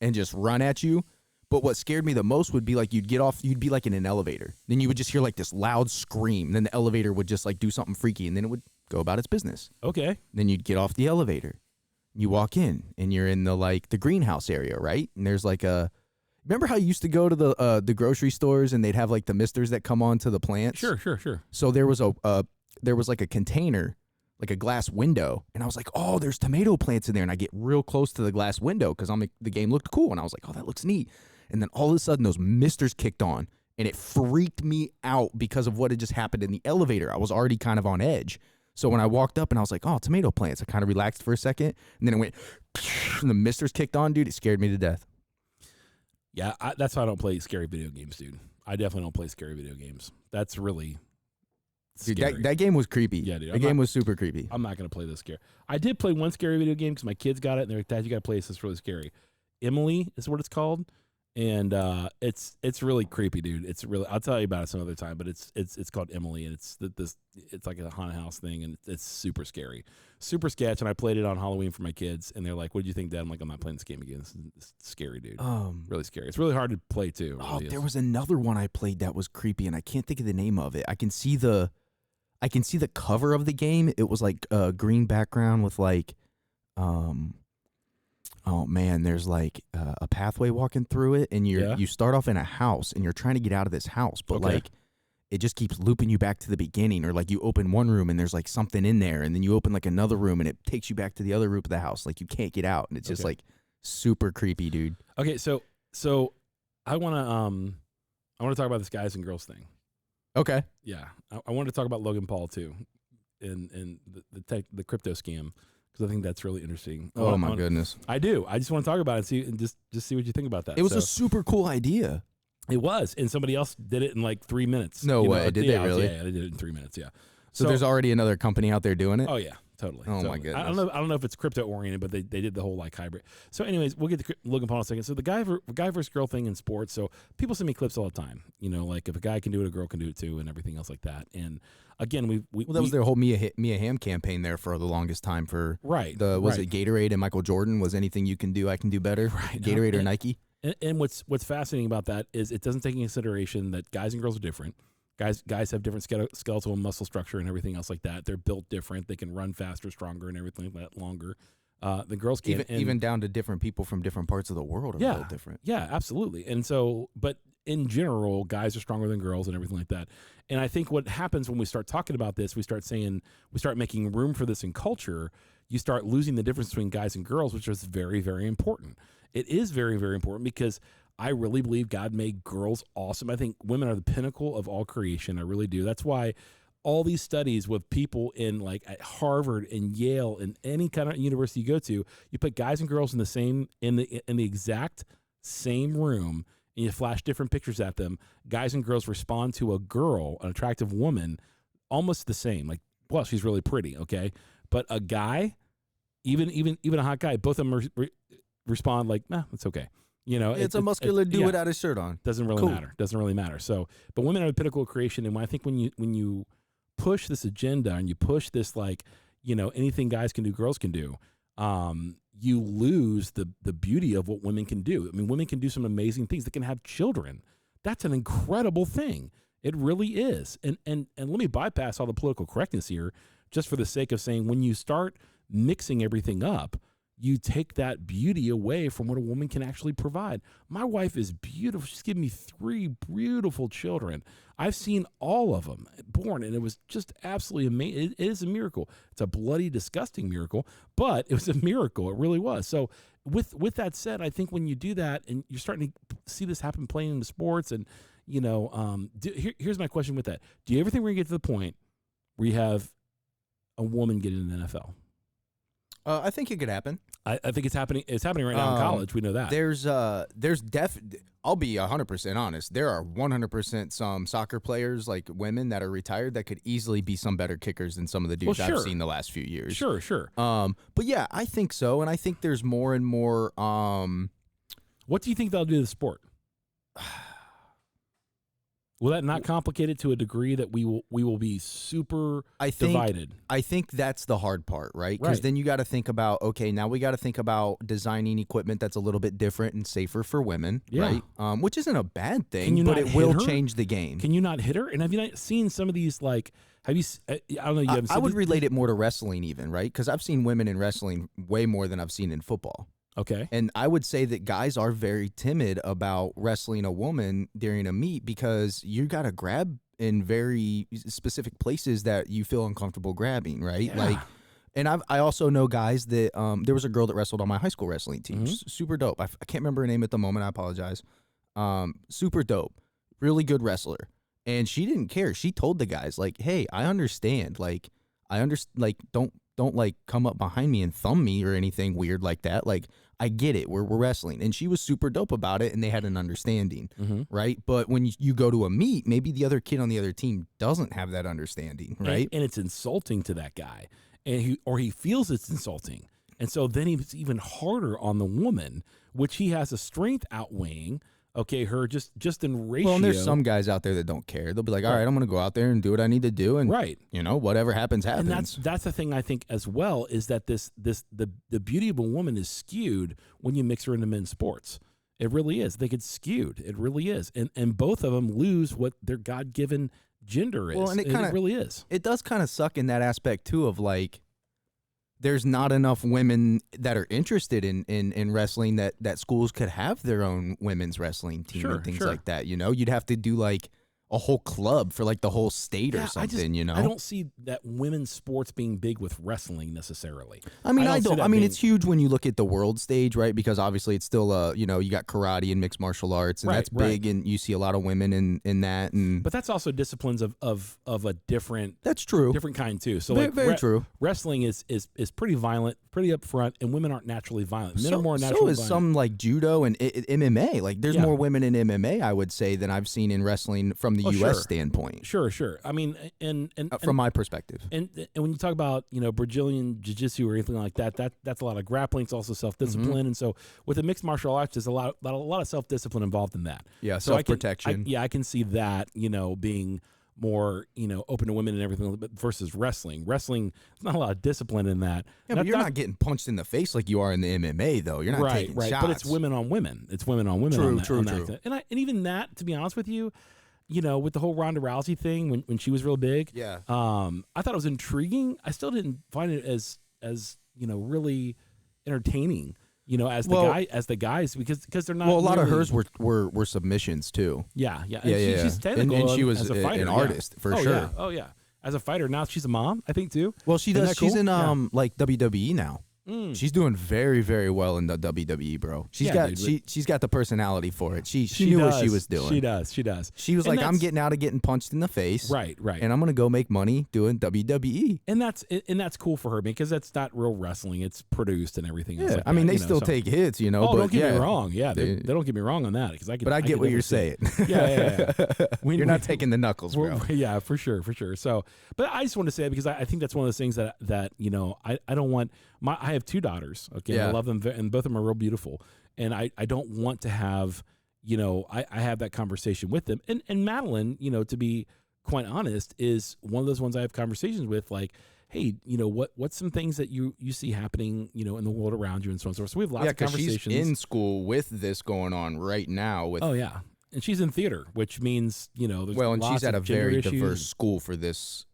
and just run at you. But what scared me the most would be like you'd get off, you'd be like in an elevator. Then you would just hear like this loud scream. And then the elevator would just like do something freaky and then it would go about its business. Okay. Then you'd get off the elevator. You walk in and you're in the greenhouse area, right? And there's like remember how you used to go to the grocery stores and they'd have like the misters that come onto the plants? Sure. So there was like a container, like a glass window, and I was like, oh, there's tomato plants in there. And I get real close to the glass window because the game looked cool. And I was like, oh, that looks neat. And then all of a sudden those misters kicked on and it freaked me out because of what had just happened in the elevator. I was already kind of on edge. So when I walked up and I was like, oh, tomato plants, I kind of relaxed for a second. And then it went, and the misters kicked on, dude. It scared me to death. Yeah, that's why I don't play scary video games, dude. I definitely don't play scary video games. That's really scary. Dude, that game was creepy. Yeah, dude. The game was super creepy. I'm not going to play this scary. I did play one scary video game because my kids got it, and they're like, Dad, you got to play this. It's really scary. Emily is what it's called. And it's really creepy, dude. It's really, I'll tell you about it some other time, but it's called Emily, and it's like a haunted house thing, and it's super scary, super sketch. And I played it on Halloween for my kids, and they're like, "What do you think, Dad?" I'm like, "I'm not playing this game again. It's scary, dude. Really scary. It's really hard to play too." Really there was another one I played that was creepy, and I can't think of the name of it. I can see the cover of the game. It was like a green background with like, oh man, there's like a pathway walking through it, and you start off in a house, and you're trying to get out of this house, but like it just keeps looping you back to the beginning, or like you open one room and there's like something in there, and then you open like another room and it takes you back to the other room of the house, like you can't get out, and it's just like super creepy, dude. Okay, so I want to talk about this guys and girls thing. Okay. Yeah, I wanted to talk about Logan Paul too, and the crypto scam. Because I think that's really interesting. Oh my goodness. I do. I just want to talk about it and just see what you think about that. It was a super cool idea. It was. And somebody else did it in like 3 minutes. No way. Did they really? Yeah, they did it in 3 minutes. Yeah. So there's already another company out there doing it? Oh, yeah. Totally. Oh my goodness. I don't know if it's crypto oriented, but they did the whole like hybrid. So anyways, we'll get to Logan Paul in a second. So the guy versus girl thing in sports. So people send me clips all the time. You know, like if a guy can do it, a girl can do it too, and everything else like that. And again, that was their whole Mia Hamm campaign there for the longest time for right. it Gatorade and Michael Jordan? Was anything you can do, I can do better? Right. Gatorade or Nike? And what's fascinating about that is it doesn't take into consideration that guys and girls are different. Guys have different skeletal and muscle structure and everything else like that. They're built different. They can run faster, stronger, and everything like that longer. The girls can even down to different people from different parts of the world are built different. Yeah, absolutely. And so, but in general, guys are stronger than girls and everything like that. And I think what happens when we start talking about this, we start making room for this in culture. You start losing the difference between guys and girls, which is very, very important. It is very, very important because I really believe God made girls awesome. I think women are the pinnacle of all creation. I really do. That's why all these studies with people in like at Harvard and Yale and any kind of university you go to, you put guys and girls in the exact same room and you flash different pictures at them. Guys and girls respond to a girl, an attractive woman, almost the same. Like, well, she's really pretty, okay? But a guy, even a hot guy, both of them respond like, nah, it's okay. You know, it's a muscular dude without his shirt on. Doesn't really matter. Doesn't really matter. So, but women are the pinnacle of creation, and I think when you push this agenda and you push this like, you know, anything guys can do, girls can do, you lose the beauty of what women can do. I mean, women can do some amazing things. They can have children. That's an incredible thing. It really is. And let me bypass all the political correctness here, just for the sake of saying when you start mixing everything up, you take that beauty away from what a woman can actually provide. My wife is beautiful. She's given me 3 beautiful children. I've seen all of them born, and it was just absolutely amazing. It is a miracle. It's a bloody, disgusting miracle, but it was a miracle. It really was. So with that said, I think when you do that, and you're starting to see this happen playing in the sports, and, you know, here's my question with that. Do you ever think we're going to get to the point where you have a woman get in the NFL? I think it could happen. I think it's happening. It's happening right now in college. We know that. There's I'll be 100% honest. There are 100% some soccer players, like women that are retired, that could easily be some better kickers than some of the dudes I've seen the last few years. Sure. But yeah, I think so, and I think there's more and more. What do you think they'll do to the sport? Will that not complicate it to a degree that we will be super divided? I think that's the hard part, right? Because then you got to think about, okay, now we got to think about designing equipment that's a little bit different and safer for women, right? Which isn't a bad thing, but it will change the game. Can you not hit her? And have you not seen some of these, like, have you, I don't know, you haven't seen I would relate it more to wrestling even, right? Because I've seen women in wrestling way more than I've seen in football. Okay. And I would say that guys are very timid about wrestling a woman during a meet because you got to grab in very specific places that you feel uncomfortable grabbing, right? Yeah. Like, and I also know guys that there was a girl that wrestled on my high school wrestling team. Super dope. I can't remember her name at the moment. I apologize. Super dope. Really good wrestler. And she didn't care. She told the guys, like, hey, I understand. Like, don't like come up behind me and thumb me or anything weird like that. Like, I get it. We're wrestling. And she was super dope about it, and they had an understanding, right? But when you go to a meet, maybe the other kid on the other team doesn't have that understanding, right? And it's insulting to that guy, and he feels it's insulting. And so then it's even harder on the woman, which he has a strength outweighing, okay, her just in ratio. Well, and there's some guys out there that don't care. They'll be like, all right, I'm going to go out there and do what I need to do. And, you know, whatever happens, happens. And that's the thing I think as well is that the beauty of a woman is skewed when you mix her into men's sports. It really is. They get skewed. It really is. And both of them lose what their God-given gender is. Well, and it really is. It does kind of suck in that aspect, too, of like, there's not enough women that are interested in wrestling that schools could have their own women's wrestling team and things like that. You know, you'd have to do like a whole club for like the whole state or something, you know? I don't see that women's sports being big with wrestling necessarily. I mean, I mean, it's huge when you look at the world stage, right? Because obviously it's still, you know, you got karate and mixed martial arts, and that's big, and you see a lot of women in that. But that's also disciplines of a different... That's true. Different kind, too. So very true. Wrestling is pretty violent, pretty upfront, and women aren't naturally violent. Men are more naturally violent. So is some like judo and MMA. Like, there's more women in MMA, I would say, than I've seen in wrestling from the U.S. standpoint. Sure. I mean, and from my perspective. And when you talk about, you know, Brazilian jiu-jitsu or anything like that, that's a lot of grappling. It's also self-discipline. And so with the mixed martial arts, there's a lot of self-discipline involved in that. Yeah, so self-protection. I can see that, you know, being more, you know, open to women and everything, but versus wrestling. Wrestling, there's not a lot of discipline in that. Yeah, but you're not getting punched in the face like you are in the MMA, though. You're not taking shots. But it's women on women. It's women on women. True. And even that, to be honest with you, you know, with the whole Ronda Rousey thing when she was real big, I thought it was intriguing. I still didn't find it as you know, really entertaining. You know, as the guys, because they're not. Well, a lot of hers were submissions too. Yeah. She's technical, and she was as a fighter, an artist for sure. Yeah. Oh yeah, as a fighter. Now she's a mom, I think too. Well, she does. She's in like WWE now. She's doing very, very well in the WWE, bro. She's got the personality for it. She knew what she was doing. She does. She was like, I'm getting out of getting punched in the face. Right. And I'm gonna go make money doing WWE. And that's cool for her because that's not real wrestling. It's produced and everything. Yeah. I mean, they still take hits, you know. Oh, don't get me wrong. Yeah, they don't get me wrong on that because I. But I get what you're saying. Yeah. You're not taking the knuckles, bro. Yeah, for sure. So, but I just want to say it because I think that's one of those things that you know I don't want. I have two daughters, okay, and I love them, and both of them are real beautiful, and I don't want to have, you know, I have that conversation with them, and Madeline, you know, to be quite honest, is one of those ones I have conversations with, like, hey, you know, what's some things that you see happening, you know, in the world around you and so on and so forth. So we have lots of conversations. She's in school with this going on right now. And she's in theater, which means, you know, there's and lots she's at of a very issues. diverse school for this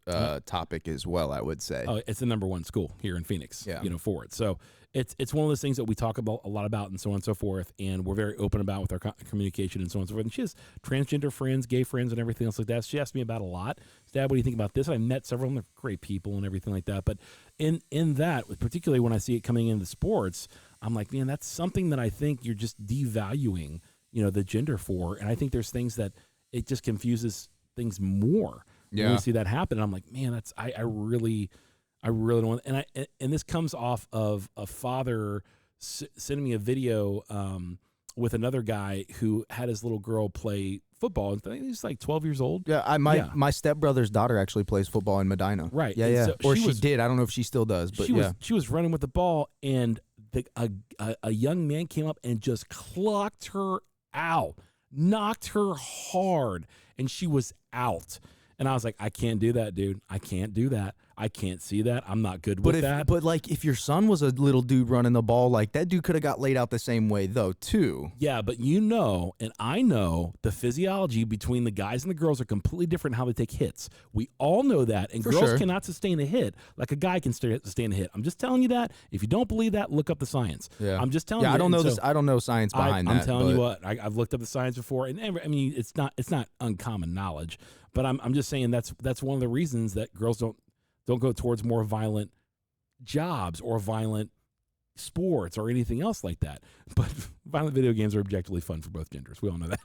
topic as well, I would say. Oh, it's the #1 school here in Phoenix, you know, for it. So it's one of those things that we talk about a lot about and so on and so forth, and we're very open about with our communication and so on and so forth. And she has transgender friends, gay friends, and everything else like that. She asked me about a lot. Dad, what do you think about this? I met several of them. They're great people and everything like that. But in that, particularly when I see it coming into sports, I'm like, man, that's something that I think you're just devaluing, you know, the gender for. And I think there's things that it just confuses things more when we see that happen. And I'm like, man, that's I really don't want. And this comes off of a father sending me a video with another guy who had his little girl play football. I think he's like 12 years old. Yeah, my stepbrother's daughter actually plays football in Medina. Right. Yeah. So or she did. I don't know if she still does, but she was running with the ball, and a young man came up and just clocked her out, knocked her hard. and she was out. And I was like, I can't do that, dude. I can't do that. I can't see that. I'm not good with that. But like, if your son was a little dude running the ball, like that dude could have got laid out the same way though, too. Yeah, but you know, and I know the physiology between the guys and the girls are completely different how they take hits. We all know that, and girls cannot sustain a hit like a guy can sustain a hit. I'm just telling you that. If you don't believe that, look up the science. Yeah, I'm just telling you. I don't know this. I don't know science behind that. I'm telling you what. I've looked up the science before, and I mean, it's not uncommon knowledge. But I'm just saying that's one of the reasons that girls don't go towards more violent jobs or violent sports or anything else like that. But violent video games are objectively fun for both genders. We all know that.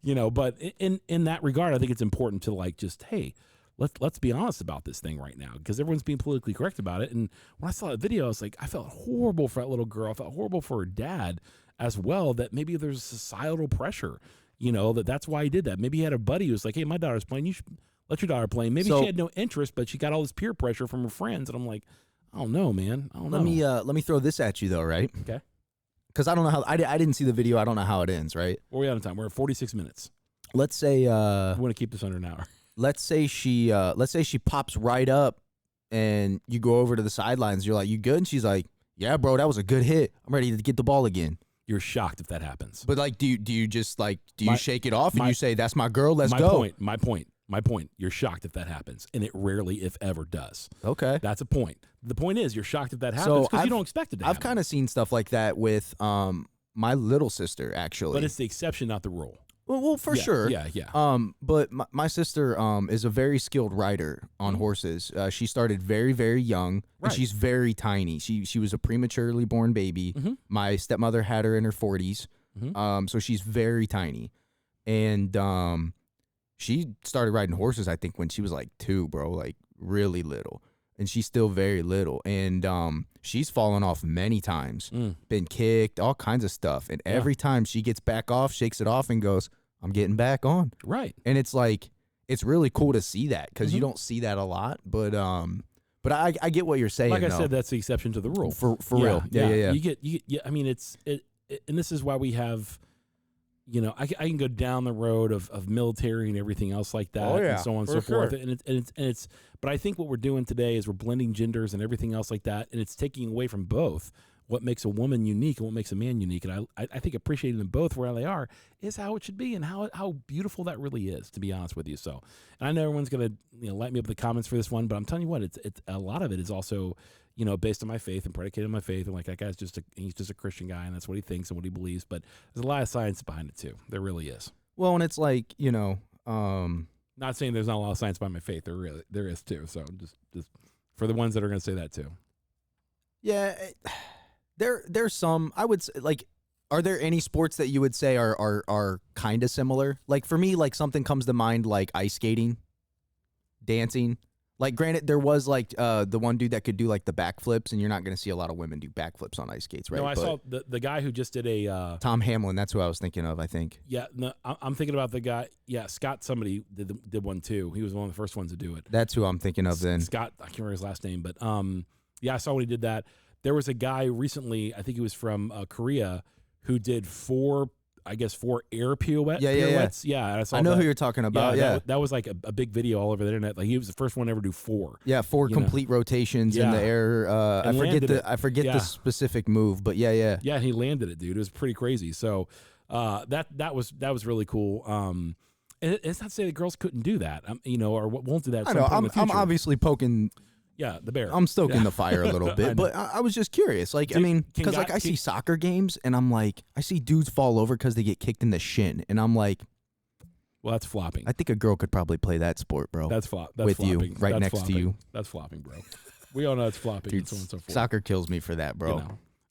You know, but in that regard, I think it's important to like just, hey, let's be honest about this thing right now, because everyone's being politically correct about it. And when I saw that video, I was like, I felt horrible for that little girl. I felt horrible for her dad as well, that maybe there's societal pressure. You know, that's why he did that. Maybe he had a buddy who was like, hey, my daughter's playing. You should let your daughter play. Maybe she had no interest, but she got all this peer pressure from her friends. And I'm like, I don't know, man. I don't know. Let me throw this at you, though, right? Okay. Because I don't know how, I didn't see the video. I don't know how it ends, right? Where are we out of time? We're at 46 minutes. Let's say... we want to keep this under an hour. Let's say she pops right up and you go over to the sidelines. You're like, you good? And she's like, yeah, bro, that was a good hit. I'm ready to get the ball again. You're shocked if that happens. But like, do you just like, you shake it off and you say, that's my girl, let's go? My point. You're shocked if that happens, and it rarely, if ever, does. Okay. That's a point. The point is, you're shocked if that happens because you don't expect it to happen. I've kind of seen stuff like that with my little sister, actually. But it's the exception, not the rule. Well, for sure. Yeah. But my sister is a very skilled rider on horses. She started very, very young, and she's very tiny. She was a prematurely born baby. My stepmother had her in her 40s, so she's very tiny. And she started riding horses, I think, when she was like 2, bro, like really little. And she's still very little. And she's fallen off many times, been kicked, all kinds of stuff. And every time she gets back off, shakes it off, and goes, I'm getting back on. Right. And it's like, it's really cool to see that, because you don't see that a lot. But I get what you're saying. Like I said, that's the exception to the rule. For real. Yeah. You get I mean, and this is why we have, you know, I can go down the road of military and everything else like that, and so on and so forth. And it's but I think what we're doing today is we're blending genders and everything else like that, and it's taking away from both what makes a woman unique and what makes a man unique. And I think appreciating them both where they are is how it should be, and how beautiful that really is, to be honest with you. So, and I know everyone's gonna light me up in the comments for this one, but I'm telling you what, it's a lot of it is also, you know, based on my faith and predicated on my faith, and like that guy's he's just a Christian guy, and that's what he thinks and what he believes. But there's a lot of science behind it too. There really is. Well, and it's like, you know, not saying there's not a lot of science behind my faith. There is too. So just for the ones that are going to say that too. Yeah, there's some, I would say, like, are there any sports that you would say are kind of similar? Like for me, like something comes to mind, like ice skating, dancing. Like, granted, there was like the one dude that could do like the backflips, and you're not going to see a lot of women do backflips on ice skates, right? No, I saw the guy who just did a Tom Hamlin. That's who I was thinking of, I think. Yeah, no, I'm thinking about the guy. Yeah, Scott. Somebody did one too. He was one of the first ones to do it. That's who I'm thinking of. Then Scott. I can't remember his last name, but yeah, I saw when he did that. There was a guy recently, I think he was from Korea, who did 4 air pirouettes. Yeah, I know who you're talking about. Yeah, that was like a big video all over the internet. Like he was the first one ever to do 4. Yeah, 4 complete rotations in the air. I forget the specific move, but yeah. Yeah, he landed it, dude. It was pretty crazy. So that was really cool. It's not to say that girls couldn't do that, or won't do that. I know. I'm obviously poking. Yeah, the bear. I'm stoking the fire a little bit, but I was just curious. Like, I mean, because like I see soccer games, and I'm like, I see dudes fall over because they get kicked in the shin, and I'm like, well, that's flopping. I think a girl could probably play that sport, bro. That's flopping. With you, right next to you. That's flopping, bro. We all know it's flopping. Dude, and so on and so forth. Soccer kills me for that, bro.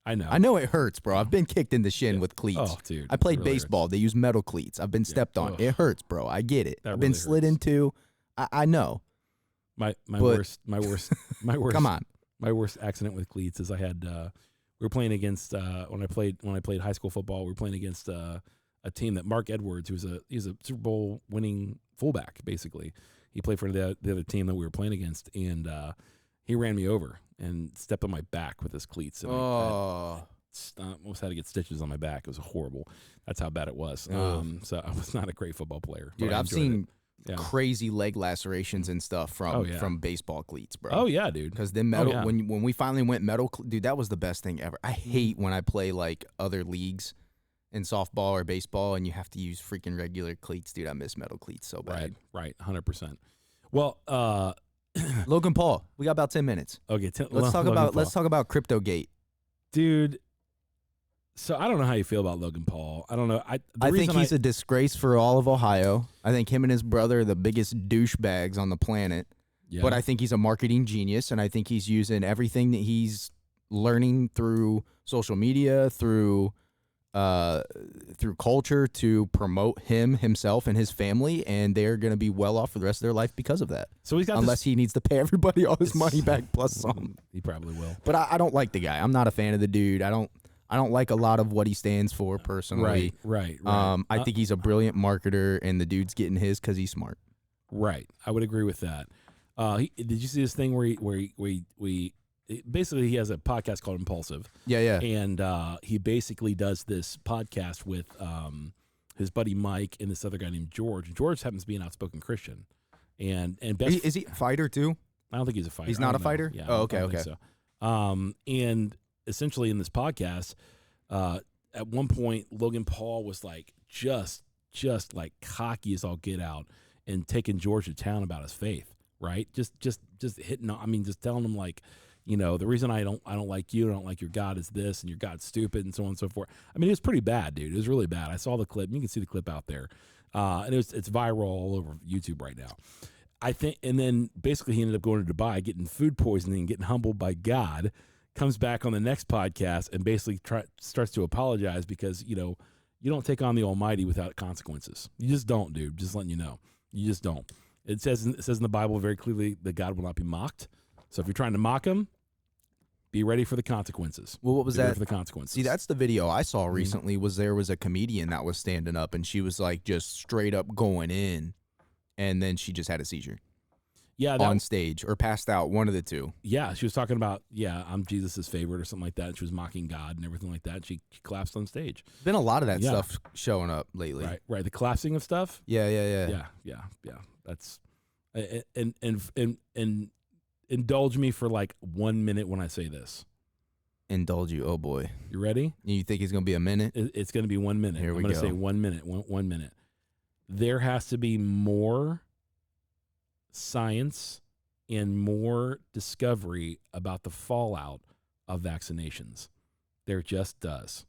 I know. I know it hurts, bro. I've been kicked in the shin with cleats. Oh, dude. I played baseball. Hurts. They use metal cleats. I've been stepped on. It hurts, bro. I get it. I've been slid into. I know. My worst. Come on. My worst accident with cleats is I had we were playing against when I played high school football. We were playing against a team that Mark Edwards, he's a Super Bowl winning fullback. Basically, he played for the other team that we were playing against, and he ran me over and stepped on my back with his cleats. And almost had to get stitches on my back. It was horrible. That's how bad it was. So I was not a great football player. Dude, I've seen Yeah. crazy leg lacerations and stuff from baseball cleats, bro. Oh yeah, dude. Because then metal when we finally went metal, dude, that was the best thing ever. I hate when I play like other leagues in softball or baseball and you have to use freaking regular cleats, dude. I miss metal cleats so bad. Right, 100%. Well, Logan Paul, we got about 10 minutes. Okay, let's talk about CryptoGate, dude. So I don't know how you feel about Logan Paul. I don't know. I think he's a disgrace for all of Ohio. I think him and his brother are the biggest douchebags on the planet. Yeah. But I think he's a marketing genius, and I think he's using everything that he's learning through social media, through culture to promote himself, and his family, and they're going to be well off for the rest of their life because of that. So he's got unless he needs to pay everybody all his money back plus some. He probably will. But I don't like the guy. I'm not a fan of the dude. I don't like a lot of what he stands for personally. Right. I think he's a brilliant marketer, and the dude's getting his because he's smart. Right. I would agree with that. Did you see this thing where he basically he has a podcast called Impulsive. Yeah. And he basically does this podcast with his buddy Mike and this other guy named George. George happens to be an outspoken Christian. And is he a fighter too? I don't think he's a fighter. He's not a fighter? Yeah. Oh, okay. So. And essentially in this podcast, at one point Logan Paul was like just like cocky as all get out and taking George to town about his faith, right? Just hitting. I mean, just telling him like, you know, the reason I don't like you, I don't like your God is this, and your God's stupid, and so on and so forth. I mean, it was pretty bad, dude. It was really bad. I saw the clip. You can see the clip out there, and it's viral all over YouTube right now. I think, and then basically he ended up going to Dubai, getting food poisoning, getting humbled by God. Comes back on the next podcast and basically starts to apologize because you don't take on the Almighty without consequences. You just don't, dude. Just letting you know, you just don't. It says in the Bible very clearly that God will not be mocked. So if you're trying to mock him, be ready for the consequences. Well, what was be that? Ready for the consequences. See, that's the video I saw recently. There was a comedian that was standing up, and she was like just straight up going in, and then she just had a seizure. Yeah, on stage or passed out, one of the two. Yeah, she was talking about I'm Jesus's favorite or something like that. And she was mocking God and everything like that. And she collapsed on stage. Been a lot of that stuff showing up lately. Right. The collapsing of stuff. Yeah. That's and indulge me for like 1 minute when I say this. Indulge you, oh boy. You ready? You think it's gonna be a minute? It's gonna be 1 minute. Here we go. I'm gonna say 1 minute. One minute. There has to be more science and more discovery about the fallout of vaccinations. There just does.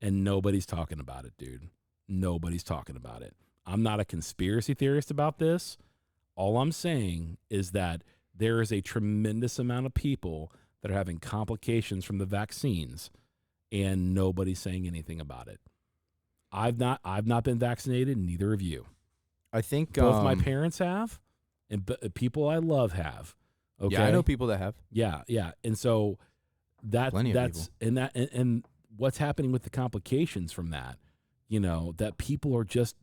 And nobody's talking about it, dude. Nobody's talking about it. I'm not a conspiracy theorist about this. All I'm saying is that there is a tremendous amount of people that are having complications from the vaccines, and nobody's saying anything about it. I've not been vaccinated, neither have you. I think both my parents have, and people I love have. Okay, yeah, I know people that have. Yeah, and so that's and what's happening with the complications from that. You know, that people are just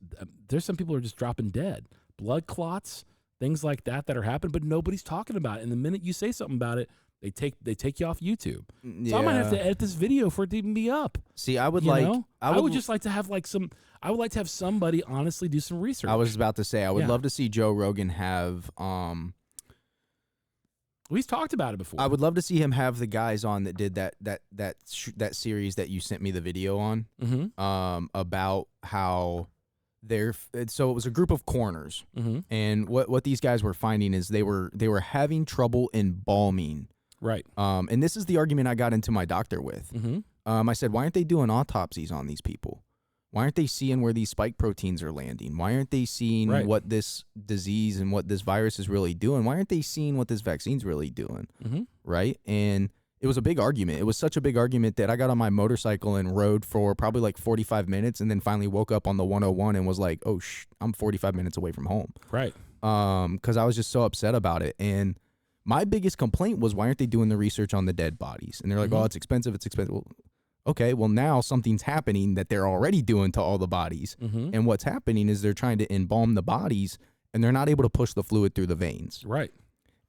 there's some people who are just dropping dead, blood clots, things like that are happening, but nobody's talking about it. And the minute you say something about it, they take you off YouTube. So I might have to edit this video for it to even be up. See, I would just like to have I would like to have somebody honestly do some research. I was about to say I would love to see Joe Rogan have We've talked about it before. I would love to see him have the guys on that did that series that you sent me the video on, about how so it was a group of coroners, and what these guys were finding is they were having trouble embalming. Right. And this is the argument I got into my doctor with. I said, why aren't they doing autopsies on these people? Why aren't they seeing where these spike proteins are landing? Why aren't they seeing what this disease and what this virus is really doing? Why aren't they seeing what this vaccine's really doing? Right? And it was a big argument. It was such a big argument that I got on my motorcycle and rode for probably like 45 minutes and then finally woke up on the 101 and was like, oh, I'm 45 minutes away from home. Right. Because I was just so upset about it. And my biggest complaint was, why aren't they doing the research on the dead bodies? And they're like, oh, it's expensive. Well, okay, well, now something's happening that they're already doing to all the bodies. And what's happening is they're trying to embalm the bodies, and they're not able to push the fluid through the veins. Right.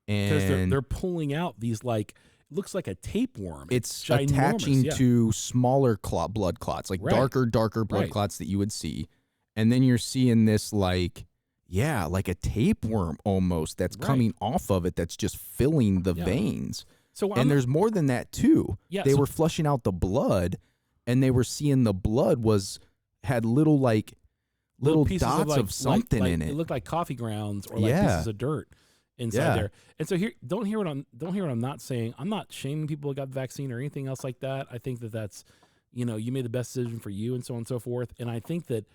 And because they're pulling out these, like, looks like a tapeworm. It's ginormous, attaching yeah. to smaller blood clots, like darker blood clots that you would see. And then you're seeing this like a tapeworm almost that's coming off of it that's just filling the veins. So and there's more than that too. Yeah, they were flushing out the blood, and they were seeing the blood had little pieces dots of something in it. It looked like coffee grounds or like pieces of dirt inside there. And so here, don't hear what I'm not saying. I'm not shaming people who got the vaccine or anything else like that. I think that's, you made the best decision for you and so on and so forth. And I think that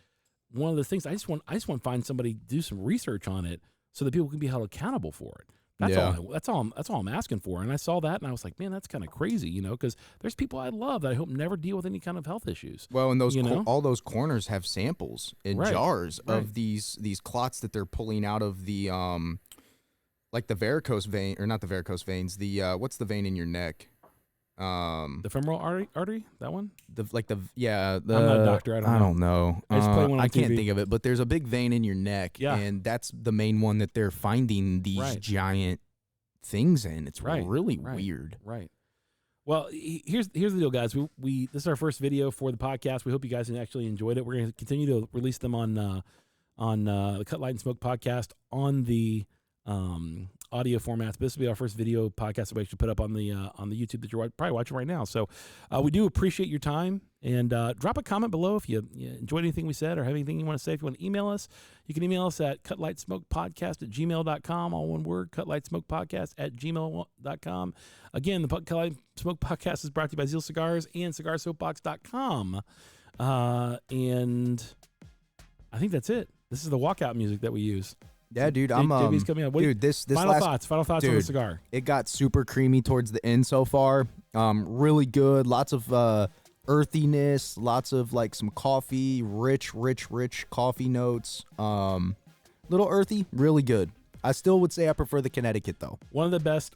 one of the things I just want to find somebody to do some research on it so that people can be held accountable for it. That's all I'm asking for. And I saw that and I was like, man, that's kind of crazy, because there's people I love that I hope never deal with any kind of health issues. Well, and those all those corners have samples in jars of these clots that they're pulling out of the like the varicose vein, or not the varicose veins, the what's the vein in your neck? The femoral artery, that one? I'm not a doctor. I don't know. I just play one on I can't TV. Think of it, but there's a big vein in your neck, and that's the main one that they're finding these giant things in. It's really weird. Right. Well, here's the deal, guys. This is our first video for the podcast. We hope you guys actually enjoyed it. We're going to continue to release them on the Cut Light and Smoke podcast on the audio formats. But this will be our first video podcast that we actually put up on the YouTube that you're probably watching right now. So we do appreciate your time, and drop a comment below if you enjoyed anything we said or have anything you want to say. If you want to email us, you can email us at cutlightsmokepodcast@gmail.com, all one word, cutlightsmokepodcast@gmail.com. Again, the Cut Light Smoke podcast is brought to you by Zeal Cigars and cigarsoapbox.com. And I think that's it. This is the walkout music that we use. Yeah, dude, JB's coming up. This final thoughts on the cigar. It got super creamy towards the end so far. Really good. Lots of earthiness, lots of like some coffee, rich coffee notes. Little earthy, really good. I still would say I prefer the Connecticut though. One of the best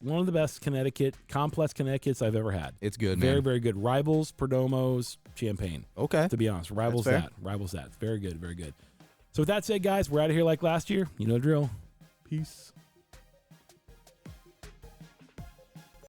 Connecticut, complex Connecticut's I've ever had. It's good, man. Very, very good. Rivals Perdomo's Champagne. Okay. To be honest, rivals that. Very good, very good. So with that said, guys, we're out of here like last year. You know the drill. Peace.